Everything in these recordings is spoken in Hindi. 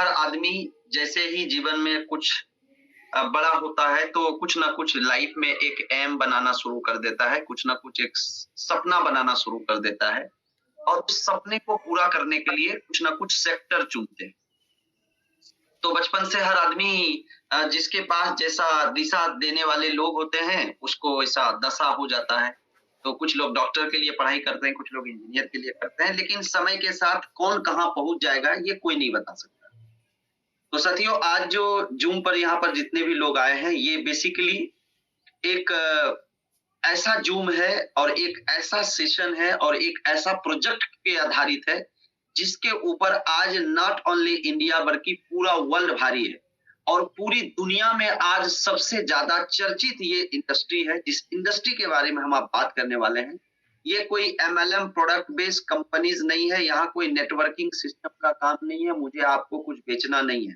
हर आदमी जैसे ही जीवन में कुछ बड़ा होता है तो कुछ ना कुछ लाइफ में एक एम बनाना शुरू कर देता है, कुछ ना कुछ एक सपना बनाना शुरू कर देता है और उस सपने को पूरा करने के लिए कुछ ना कुछ सेक्टर चुनते हैं। तो बचपन से हर आदमी जिसके पास जैसा दिशा देने वाले लोग होते हैं, उसको वैसा दशा हो जाता है। तो कुछ लोग डॉक्टर के लिए पढ़ाई करते हैं, कुछ लोग इंजीनियर के लिए करते हैं, लेकिन समय के साथ कौन कहाँ पहुँच जाएगा, ये कोई नहीं बता सकता। तो साथियों, आज जो ज़ूम पर यहाँ पर जितने भी लोग आए हैं, ये बेसिकली एक ऐसा ज़ूम है और एक ऐसा सेशन है और एक ऐसा प्रोजेक्ट पे आधारित है, जिसके ऊपर आज नॉट ओनली इंडिया बल्कि पूरा वर्ल्ड भारी है और पूरी दुनिया में आज सबसे ज़्यादा चर्चित ये इंडस्ट्री है, जिस इंडस्ट्री के बारे में हम आप बात करने वाले हैं। ये कोई एमएलएम प्रोडक्ट बेस्ड कंपनीज़ नहीं है, यहाँ कोई नेटवर्किंग सिस्टम का काम नहीं है, मुझे आपको कुछ बेचना नहीं है।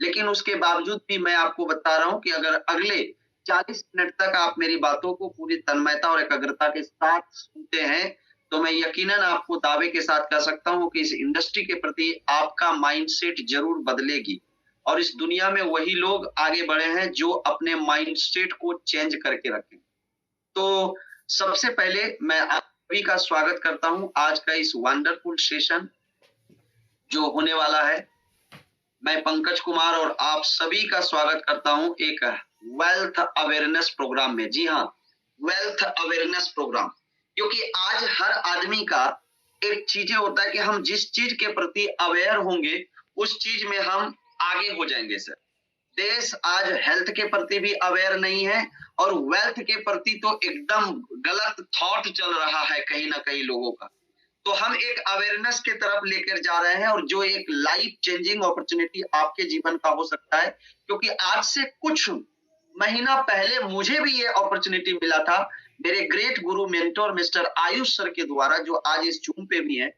लेकिन उसके बावजूद भी मैं आपको बता रहा हूँ कि अगर अगले 40 मिनट तक आप मेरी बातों को पूरी तन्मयता और एकाग्रता के साथ सुनते हैं, तो मैं यकीनन आपको दावे के साथ कह सकता हूँ कि इस इंडस्ट्री के प्रति आपका माइंडसेट ज़रूर बदलेगी और इस दुनिया में वही लोग आगे बढ़े हैं जो अपने माइंडसेट को चेंज करके रखें। तो सबसे पहले मैं आप सभी का स्वागत करता हूँ आज का इस वंडरफुल सेशन जो होने वाला है। मैं पंकज कुमार और आप सभी का स्वागत करता हूं एक वेल्थ अवेयरनेस प्रोग्राम में। जी हाँ, वेल्थ अवेयरनेस प्रोग्राम, क्योंकि आज हर आदमी का एक चीजें होता है कि हम जिस चीज के प्रति अवेयर होंगे उस चीज में हम आगे हो जाएंगे। सर, देश आज हेल्थ के प्रति भी अवेयर नहीं है और वेल्थ के प्रति तो एकदम गलत थॉट चल रहा है कहीं ना कहीं लोगों का। तो हम एक अवेयरनेस के तरफ लेकर जा रहे हैं और जो एक लाइफ चेंजिंग अपॉर्चुनिटी आपके जीवन का हो सकता है, क्योंकि आज से कुछ महीना पहले मुझे भी ये अपॉर्चुनिटी मिला था मेरे ग्रेट गुरु मेंटोर मिस्टर आयुष सर के द्वारा, जो आज इस जूम पे भी हैं,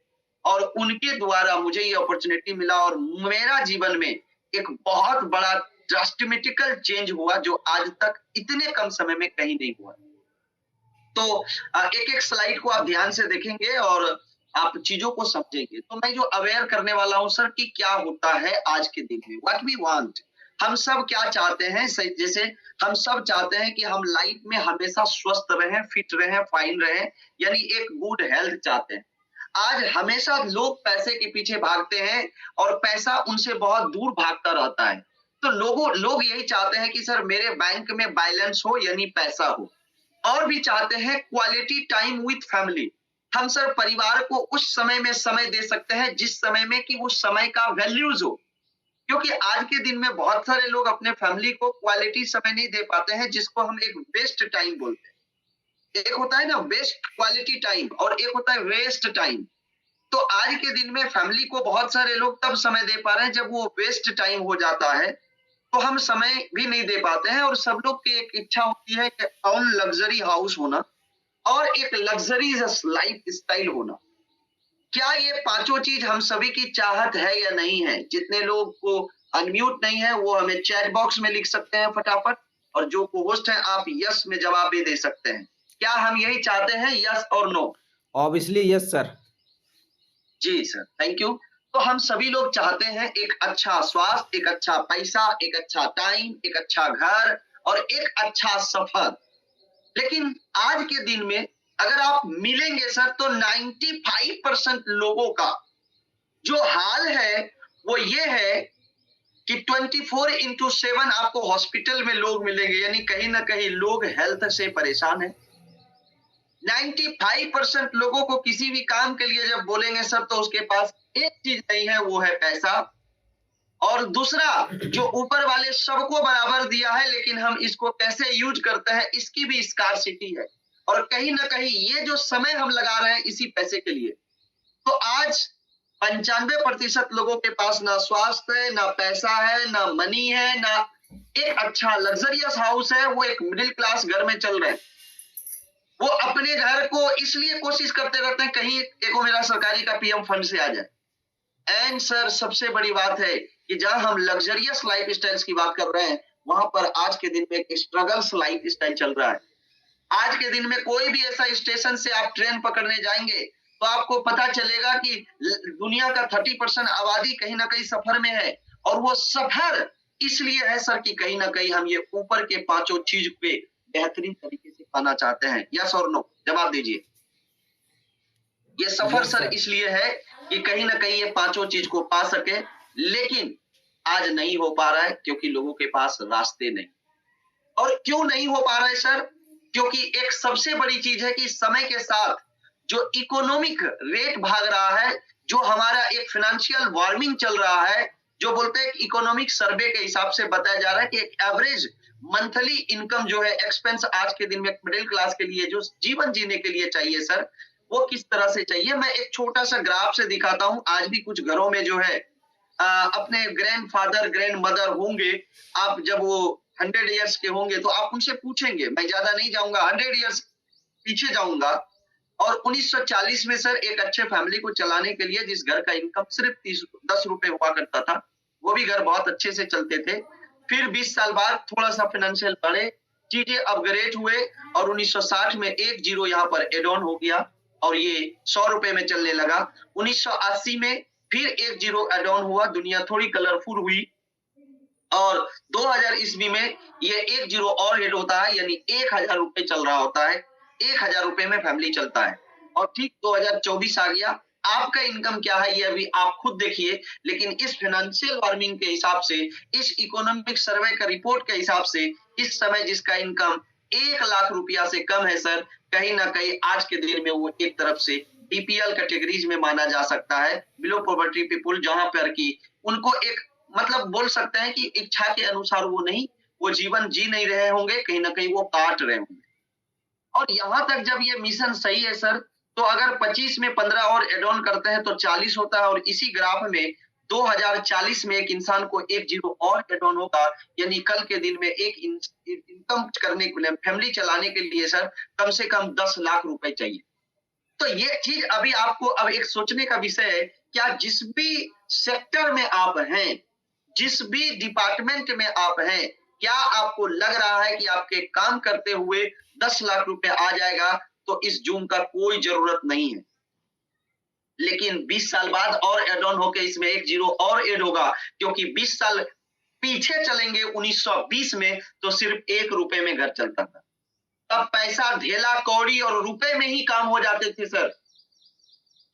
और उनके द्वारा मुझे ये अपॉर्चुनिटी मिला और मेरा जीवन में एक बहुत बड़ा ड्रास्टिमेटिकल चेंज हुआ जो आज तक इतने कम समय में कहीं नहीं हुआ। तो एक एक स्लाइड को आप ध्यान से देखेंगे और आप चीजों को समझेंगे। तो मैं जो अवेयर करने वाला हूं सर कि क्या होता है आज के दिन में, व्हाट वी वांट, हम सब क्या चाहते हैं। जैसे हम सब चाहते हैं कि हम लाइफ में हमेशा स्वस्थ रहें, फिट रहें, फाइन रहें, यानी एक गुड हेल्थ चाहते हैं। आज हमेशा लोग पैसे के पीछे भागते हैं और पैसा उनसे बहुत दूर भागता रहता है। तो लोग यही चाहते हैं कि सर मेरे बैंक में बैलेंस हो, यानी पैसा हो, और भी चाहते हैं क्वालिटी टाइम विथ फैमिली। हम सर परिवार को उस समय में समय दे सकते हैं जिस समय में कि उस समय का वैल्यूज हो, क्योंकि आज के दिन में बहुत सारे लोग अपने फैमिली को क्वालिटी समय नहीं दे पाते हैं, जिसको हम एक वेस्ट टाइम बोलते हैं। एक होता है ना वेस्ट क्वालिटी टाइम और एक होता है वेस्ट टाइम। तो आज के दिन में फैमिली को बहुत सारे लोग तब समय दे पा रहे हैं जब वो वेस्ट टाइम हो जाता है, तो हम समय भी नहीं दे पाते हैं। और सब लोग की एक इच्छा होती है कि ऑन लग्जरी हाउस होना और एक लग्जरीज लाइफ स्टाइल होना। क्या ये पांचों चीज हम सभी की चाहत है या नहीं है? जितने लोग को अनम्यूट नहीं है वो हमें चैट बॉक्स में लिख सकते हैं फटाफट, और जो को होस्ट है आप यस में जवाब भी दे सकते हैं। क्या हम यही चाहते हैं, यस और नो? Obviously yes sir. जी सर, थैंक यू। तो हम सभी लोग चाहते हैं एक अच्छा स्वास्थ्य, एक अच्छा पैसा, एक अच्छा टाइम, एक अच्छा घर और एक अच्छा सफर। लेकिन आज के दिन में अगर आप मिलेंगे सर तो 95% लोगों का जो हाल है वो ये है कि 24/7 आपको हॉस्पिटल में लोग मिलेंगे, यानी कहीं ना कहीं लोग हेल्थ से परेशान हैं। 95% लोगों को किसी भी काम के लिए जब बोलेंगे सर तो उसके पास एक चीज नहीं है, वो है पैसा। और दूसरा, जो ऊपर वाले सबको बराबर दिया है लेकिन हम इसको कैसे यूज करते हैं इसकी भी स्कार्सिटी है। और कहीं ना कहीं ये जो समय हम लगा रहे हैं इसी पैसे के लिए। तो आज 95% लोगों के पास ना स्वास्थ्य है, ना पैसा है, ना मनी है, ना एक अच्छा लग्जरियस हाउस है। वो एक मिडिल क्लास घर में चल रहे हैं। वो अपने घर को इसलिए कोशिश करते रहते हैं कहीं एक मेरा सरकारी का पीएम फंड से आ जाए। एंड सर सबसे बड़ी बात है कि जहां हम लग्जरियस लाइफ स्टाइल्स की बात कर रहे हैं वहां पर आज के दिन में एक स्ट्रगल्स लाइफ स्टाइल चल रहा है। आज के दिन में कोई भी ऐसा स्टेशन से आप ट्रेन पकड़ने जाएंगे तो आपको पता चलेगा कि दुनिया का 30% आबादी कहीं ना कहीं सफर में है और वो सफर इसलिए है सर कि कहीं ना कहीं हम ये ऊपर के पांचों चीज पे बेहतरीन तरीके से पाना चाहते हैं। यस और नो, जवाब दीजिए। ये सफर यस सर सर। इसलिए है कि कहीं ना कहीं ये पांचों चीज को पा सके, लेकिन आज नहीं हो पा रहा है क्योंकि लोगों के पास रास्ते नहीं। और क्यों नहीं हो पा रहा है सर? क्योंकि एक सबसे बड़ी चीज है कि समय के साथ जो इकोनॉमिक रेट भाग रहा है, जो हमारा एक फाइनेंशियल वार्मिंग चल रहा है, जो बोलते हैं इकोनॉमिक सर्वे के हिसाब से बताया जा रहा है कि एक एवरेज मंथली इनकम जो है एक्सपेंस आज के दिन में मिडिल क्लास के लिए जो जीवन जीने के लिए चाहिए सर, वो किस तरह से चाहिए। मैं एक छोटा सा ग्राफ से दिखाता हूं। आज भी कुछ घरों में जो है अपने ग्रैंड फादर ग्रैंड मदर होंगे, आप जब वो 100 इयर्स के होंगे तो आप उनसे पूछेंगे, मैं ज्यादा नहीं जाऊंगा, 100 इयर्स पीछे जाऊंगा, और 1940 में सर एक अच्छे फैमिली को चलाने के लिए जिस घर का इनकम सिर्फ 10 रुपए हुआ करता था, वो भी घर बहुत अच्छे से चलते थे। फिर 20 साल बाद थोड़ा सा फाइनेंशियल बढ़े, चीजें अपग्रेड हुए और 1960 में एक जीरो यहाँ पर एड ऑन हो गया और ये 100 रुपए में चलने लगा। 1980 में फिर एक जीरो एड ऑन हुआ, दुनिया थोड़ी कलरफुल हुई और 2000 ईस्वी में ये एक जीरो और हिट होता है, यानी 1000 रुपए चल रहा होता है। 1000 रुपए में फैमिली चलता है और ठीक 2024 आ गया। आपका इनकम क्या है ये अभी आप खुद देखिए, लेकिन इस फाइनेंशियल वार्मिंग के हिसाब से, इस इकोनॉमिक सर्वे का रिपोर्ट के हिसाब से, इस समय जिसका इनकम 1 लाख रुपया से कम है सर, कहीं ना कहीं आज के दिन में वो एक तरफ से बीपीएल कैटेगरीज में माना जा सकता है, बिलो पॉवर्टी पीपुल, जहां पर कि उनको एक मतलब बोल सकते हैं कि इच्छा के अनुसार वो नहीं, वो जीवन जी नहीं रहे होंगे, कहीं ना कहीं वो काट रहे होंगे। और यहां तक जब ये मिशन सही है सर, तो अगर 25 में 15 और एड ऑन करते हैं तो 40 होता है और इसी ग्राफ में 2040 में एक इंसान को एक जीरो और एड ऑन होगा, यानी कल के दिन में एक इनकम करने के लिए, फैमिली चलाने के लिए सर कम से कम 10 लाख रुपए चाहिए। तो ये चीज अभी आपको अब एक सोचने का विषय है, क्या जिस भी सेक्टर में आप हैं, जिस भी डिपार्टमेंट में आप हैं, क्या आपको लग रहा है कि आपके काम करते हुए 10 लाख रुपए आ जाएगा? तो इस जूम का कोई जरूरत नहीं है। लेकिन 20 साल बाद और एड ऑन होकर इसमें एक जीरो और ऐड होगा, क्योंकि 20 साल पीछे चलेंगे 1920 में तो सिर्फ 1 रुपए में घर चलता था। तब पैसा ढेला कौड़ी और रुपए में ही काम हो जाते थे सर।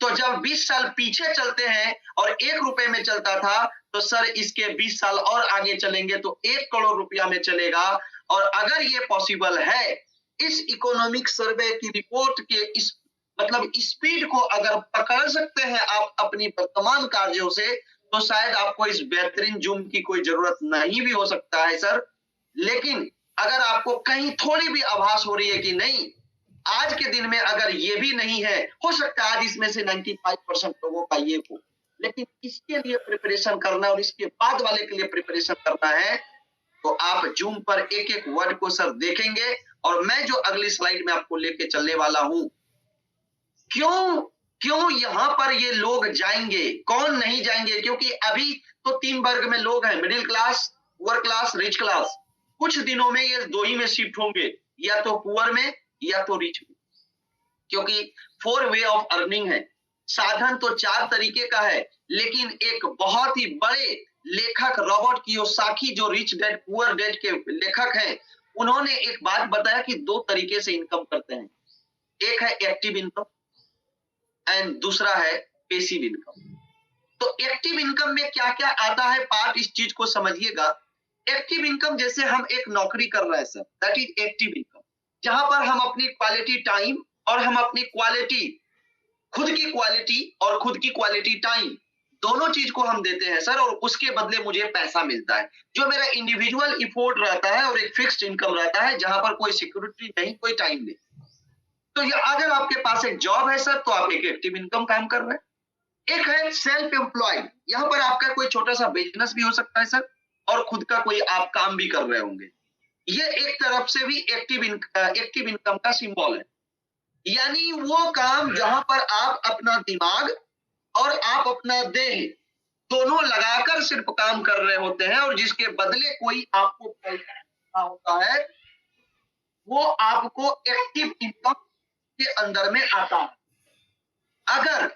तो जब 20 साल पीछे चलते हैं और 1 रुपए में चलता था, तो सर इसके 20 साल और आगे चलेंगे तो 1 करोड़ रुपया में चलेगा। और अगर ये पॉसिबल है, इस इकोनॉमिक सर्वे की रिपोर्ट के इस मतलब स्पीड को अगर पकड़ सकते हैं आप अपनी वर्तमान कार्यों से, तो शायद आपको इस बेहतरीन जूम की कोई जरूरत नहीं भी हो सकता है सर। लेकिन अगर आपको कहीं थोड़ी भी आभास हो रही है कि नहीं, आज के दिन में अगर ये भी नहीं है, हो सकता है आज इसमें से 95% लोगों का ये हो, लेकिन इसके लिए प्रिपरेशन करना और इसके बाद वाले के लिए प्रिपरेशन करना है, तो आप जूम पर एक एक वर्ड को सर देखेंगे। और मैं जो अगली स्लाइड में आपको लेके चलने वाला हूं, क्यों यहां पर ये लोग जाएंगे, कौन नहीं जाएंगे? क्योंकि अभी तो 3 वर्ग में लोग हैं, middle class, poor class, rich class. कुछ दिनों में ये 2 ही में शिफ्ट होंगे, या तो पुअर में या तो रिच में, क्योंकि 4 वे ऑफ अर्निंग है। साधन तो 4 तरीके का है, लेकिन एक बहुत ही बड़े लेखक रॉबर्ट कियोसाकी, जो रिच डैड पुअर डैड के लेखक हैं, उन्होंने एक बात बताया कि 2 तरीके से इनकम करते हैं। एक है एक्टिव इनकम एंड दूसरा है पैसिव इनकम। तो एक्टिव इनकम में क्या क्या आता है पार्ट, इस चीज को समझिएगा। एक्टिव इनकम जैसे हम एक नौकरी कर रहे हैं sir, that is active income, जहां पर हम अपनी क्वालिटी टाइम और हम अपनी क्वालिटी, खुद की क्वालिटी और खुद की क्वालिटी टाइम, दोनों चीज को हम देते हैं सर, और उसके बदले मुझे पैसा मिलता है, जो मेरा इंडिविजुअल इफोर्ट रहता है और एक फिक्स्ड इनकम रहता है, जहां पर कोई सिक्योरिटी नहीं, कोई टाइम नहीं। तो ये अगर आपके पास एक जॉब है सर, तो आप एक एक्टिव इनकम काम कर रहे हैं। एक है सेल्फ एम्प्लॉयड, यहाँ पर आपका कोई छोटा सा बिजनेस भी हो सकता है सर, और खुद का कोई आप काम भी कर रहे होंगे। ये एक तरफ से भी एक्टिव इनकम का सिंबल है, यानी वो काम जहां पर आप अपना दिमाग और आप अपना देह दोनों लगाकर सिर्फ काम कर रहे होते हैं, और जिसके बदले कोई आपको पैसा होता है, वो आपको एक्टिव इनकम के अंदर में आता है। अगर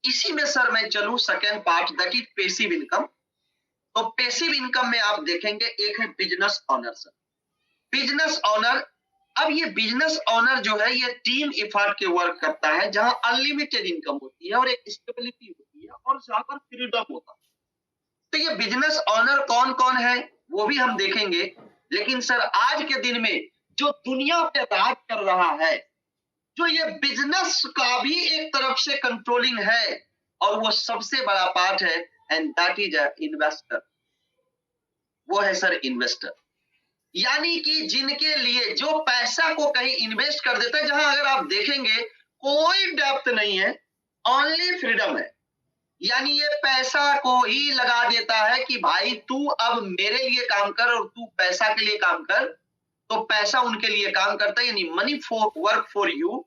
इसी में सर मैं चलूं second part, that is passive income, तो पैसिव इनकम में आप देखेंगे एक है business honour sir. Business honour, अब ये बिजनेस ऑनर जो है ये टीम एफर्ट के वर्क करता है, जहां अनलिमिटेड इनकम होती है और एक स्टेबिलिटी होती है और जहां पर फ्रीडम होता है। तो ये बिजनेस ऑनर कौन कौन है वो भी हम देखेंगे। लेकिन सर आज के दिन में जो दुनिया पे राज कर रहा है, जो ये बिजनेस का भी एक तरफ से कंट्रोलिंग है, और वो सबसे बड़ा पार्ट है, एंड दैट इज इन्वेस्टर। वो है सर इन्वेस्टर, यानी कि जिनके लिए जो पैसा को कहीं इन्वेस्ट कर देता है, जहां अगर आप देखेंगे कोई डेप्थ नहीं है, ओनली फ्रीडम है। यानी ये पैसा को ही लगा देता है कि भाई तू अब मेरे लिए काम कर और तू पैसा के लिए काम कर, तो पैसा उनके लिए काम करता है, यानी money for work for you,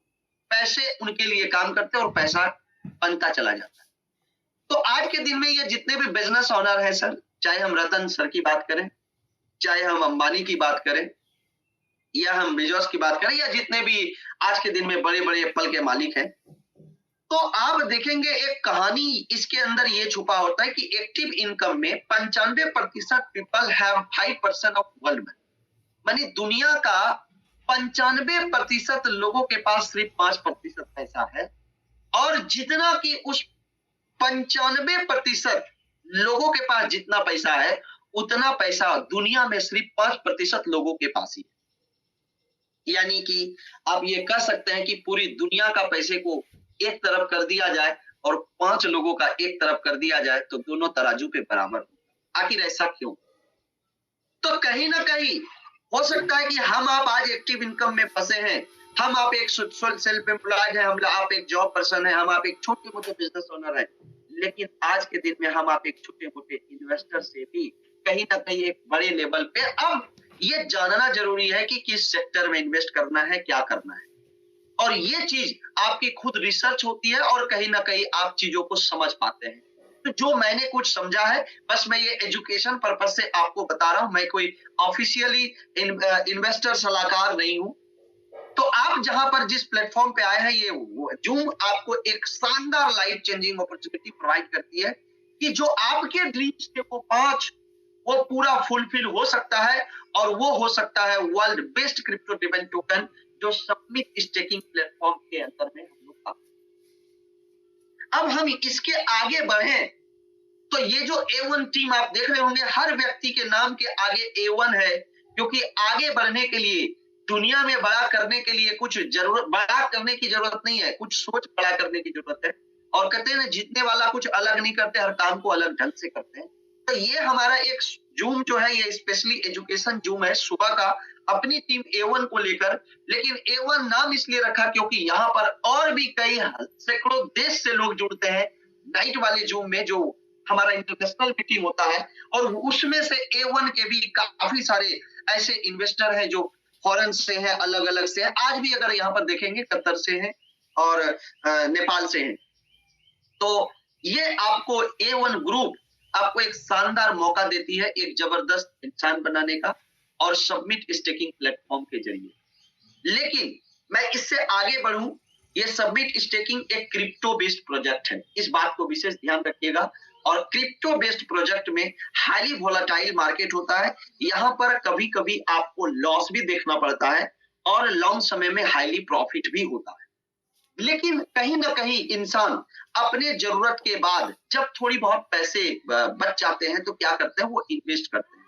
पैसे उनके लिए काम करते हैं और पैसा बनता चला जाता है। तो आज के दिन में ये जितने भी बिजनेस ओनर है सर, चाहे हम रतन सर की बात करें, चाहे हम अंबानी की बात करें, या हम बेजोस की बात करें, या जितने भी आज के दिन में बड़े बड़े एप्पल के मालिक हैं, तो आप देखेंगे एक कहानी इसके अंदर ये छुपा होता है कि एक्टिव इनकम में 95% पीपल हैव 5% ऑफ वर्ल्ड में, मानी दुनिया का 95% लोगों के पास सिर्फ 5% पैसा है, और जितना कि उस 95% लोगों के पास जितना पैसा है, उतना पैसा दुनिया में सिर्फ 5% लोगों के पास ही है। यानी कि आप ये कह सकते हैं कि पूरी दुनिया का पैसे को एक तरफ कर दिया जाए और 5 लोगों का एक तरफ कर दिया जाए, तो दोनों तराजू पे बराबर हो। आखिर ऐसा क्यों? तो कहीं ना कहीं हो सकता है कि हम आप आज एक्टिव इनकम में फंसे हैं, हम आप एक सेल्फ एम्प्लॉयड है, हम आप एक जॉब पर्सन है, हम आप एक छोटे मोटे बिजनेस ओनर है, लेकिन आज के दिन में हम आप एक छोटे मोटे इन्वेस्टर से भी कहीं ना कहीं एक बड़े लेवल पे अब ये जानना जरूरी है कि किस सेक्टर में इन्वेस्ट करना है, क्या करना है, और ये चीज आपकी खुद रिसर्च होती है और कहीं ना कहीं आप चीजों को समझ पाते हैं। तो जो मैंने कुछ समझा है, बस मैं ये एजुकेशन पर्पस से आपको बता रहा हूं, मैं कोई ऑफिशियली इन्वेस्टर सलाहकार नहीं हूं। तो आप जहां पर जिस प्लेटफॉर्म पे आए हैं, ये जूम आपको एक शानदार लाइफ चेंजिंग अपॉर्चुनिटी प्रोवाइड करती है कि जो आपके ड्रीम्स के वो 5 वो पूरा फुलफिल हो सकता है, और वो हो सकता है world best crypto driven token जो सबमिट स्टेकिंग प्लेटफॉर्म के अंदर में हम लोग। अब हम इसके आगे बढ़े तो ये जो A1 टीम आप देख रहे होंगे, हर व्यक्ति के नाम के आगे A1 है, क्योंकि आगे बढ़ने के लिए, दुनिया में बड़ा करने के लिए कुछ बड़ा करने की जरूरत नहीं है, कुछ सोच बड़ा करने की जरूरत है। और कहते हैं ना, जीतने वाला कुछ अलग नहीं करते, हर काम को अलग ढंग से करते हैं। तो ये हमारा एक जूम जो है, ये स्पेशली एजुकेशन जूम है सुबह का, अपनी टीम A1 को लेकर। लेकिन A1 नाम इसलिए रखा क्योंकि यहाँ पर और भी कई सैकड़ों देश से लोग जुड़ते हैं नाइट वाले जूम में, जो हमारा इंटरनेशनल मीटिंग होता है, और उसमें से A1 के भी काफी सारे ऐसे इन्वेस्टर हैं जो फॉरेन से हैं, अलग अलग से हैं। आज भी अगर यहाँ पर देखेंगे कतर से हैं और नेपाल से हैं। तो ये आपको A1 ग्रुप आपको एक शानदार मौका देती है एक जबरदस्त इंसान बनाने का, और सबमिट स्टेकिंग प्लेटफॉर्म के जरिए। लेकिन मैं इससे आगे बढ़ूं, ये सबमिट स्टेकिंग एक क्रिप्टो बेस्ड प्रोजेक्ट है, इस बात को विशेष ध्यान रखिएगा। और क्रिप्टो बेस्ड प्रोजेक्ट में हाईली वोलेटाइल मार्केट होता है, यहाँ पर कभी कभी आपको लॉस भी देखना पड़ता है, और लॉन्ग समय में हाईली प्रॉफिट भी होता है। लेकिन कहीं ना कहीं इंसान अपने जरूरत के बाद जब थोड़ी बहुत पैसे बच जाते हैं, तो क्या करते हैं, वो इन्वेस्ट करते हैं।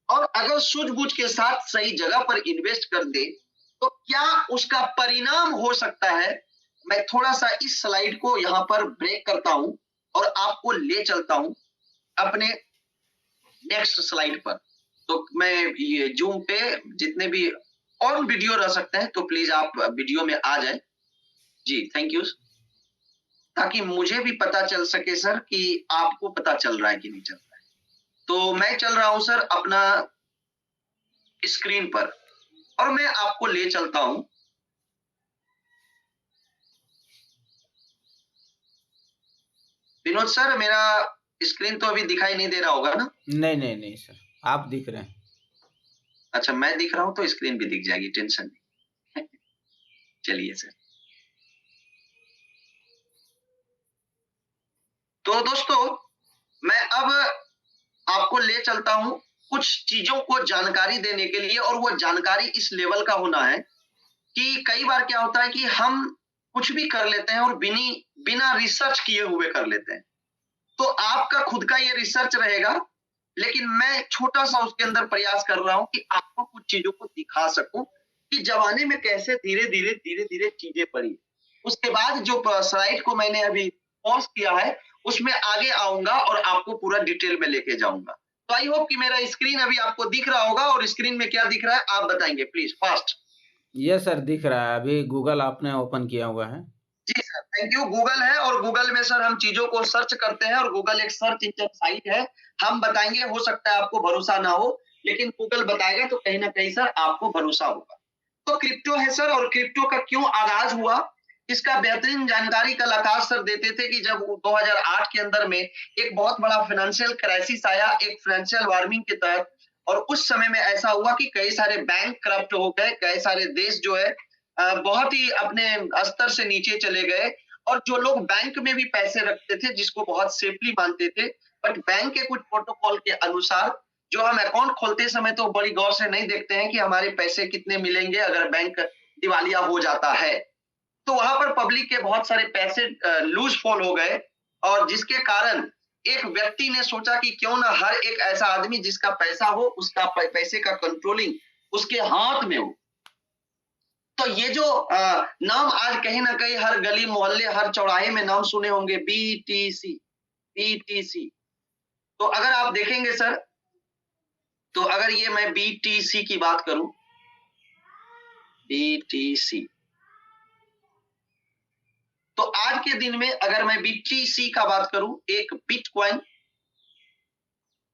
और अगर सूझबूझ के साथ सही जगह पर इन्वेस्ट कर दे, तो क्या उसका परिणाम हो सकता है। मैं थोड़ा सा इस स्लाइड को यहाँ पर ब्रेक करता हूं और आपको ले चलता हूं अपने नेक्स्ट स्लाइड पर। तो मैं ये जूम पे जितने भी और वीडियो रह सकते हैं, तो प्लीज आप वीडियो में आ जाए जी, थैंक यू, ताकि मुझे भी पता चल सके सर कि आपको पता चल रहा है कि नहीं चल रहा है। तो मैं चल रहा हूं सर अपना स्क्रीन पर, और मैं आपको ले चलता हूं विनोद सर। मेरा स्क्रीन तो अभी दिखाई नहीं दे रहा होगा ना? नहीं नहीं नहीं सर, आप दिख रहे हैं। अच्छा, मैं दिख रहा हूं तो स्क्रीन भी दिख जाएगी, टेंशन नहीं। चलिए सर। तो दोस्तों, मैं अब आपको ले चलता हूं कुछ चीजों को जानकारी देने के लिए, और वो जानकारी इस लेवल का होना है कि कई बार क्या होता है कि हम कुछ भी कर लेते हैं और बिना रिसर्च किए हुए कर लेते हैं। तो आपका खुद का ये रिसर्च रहेगा, लेकिन मैं छोटा सा उसके अंदर प्रयास कर रहा हूं कि आपको कुछ चीजों को दिखा सकूं कि जमाने में कैसे धीरे धीरे चीजें बढ़ी। उसके बाद जो स्लाइड को मैंने अभी पॉज किया है उसमें आगे आऊंगा और आपको पूरा डिटेल में लेके जाऊंगा। तो आई होप कि मेरा स्क्रीन अभी आपको दिख रहा होगा, और स्क्रीन में क्या दिख रहा है आप बताएंगे प्लीज फास्ट। ये सर दिख रहा है, अभी गूगल आपने ओपन किया हुआ है। जी सर, थैंक यू। गूगल है, और गूगल में सर हम चीजों को सर्च करते हैं, और गूगल एक सर्च इंजन साइट है। हम बताएंगे, हो सकता है आपको भरोसा ना हो, लेकिन गूगल बताएगा तो कहीं ना कहीं सर आपको भरोसा होगा। तो क्रिप्टो है सर, और क्रिप्टो का क्यों आगाज हुआ इसका बेहतरीन जानकारी कल आकाश सर देते थे कि जब 2008 के अंदर में एक बहुत बड़ा फाइनेंशियल क्राइसिस आया, एक फाइनेंशियल वार्मिंग के तहत, और उस समय में ऐसा हुआ कि कई सारे बैंक करप्ट हो गए, कई सारे देश जो है बहुत ही अपने स्तर से नीचे चले गए, और जो लोग बैंक में भी पैसे रखते थे जिसको बहुत सेफली मानते थे, बट बैंक के कुछ प्रोटोकॉल के अनुसार जो हम अकाउंट खोलते समय तो बड़ी गौर से नहीं देखते हैं कि हमारे पैसे कितने मिलेंगे अगर बैंक दिवालिया हो जाता है। तो वहां पर पब्लिक के बहुत सारे पैसे लूज फॉल हो गए, और जिसके कारण एक व्यक्ति ने सोचा कि क्यों ना हर एक ऐसा आदमी जिसका पैसा हो, उसका पैसे का कंट्रोलिंग उसके हाथ में हो। तो ये जो नाम आज कहीं ना कहीं हर गली मोहल्ले हर चौराहे में नाम सुने होंगे, बीटीसी। तो अगर आप देखेंगे सर, तो अगर ये मैं बीटीसी की बात करूं, बीटीसी, तो आज के दिन में अगर मैं बीटीसी का बात करूं, एक बिटकॉइन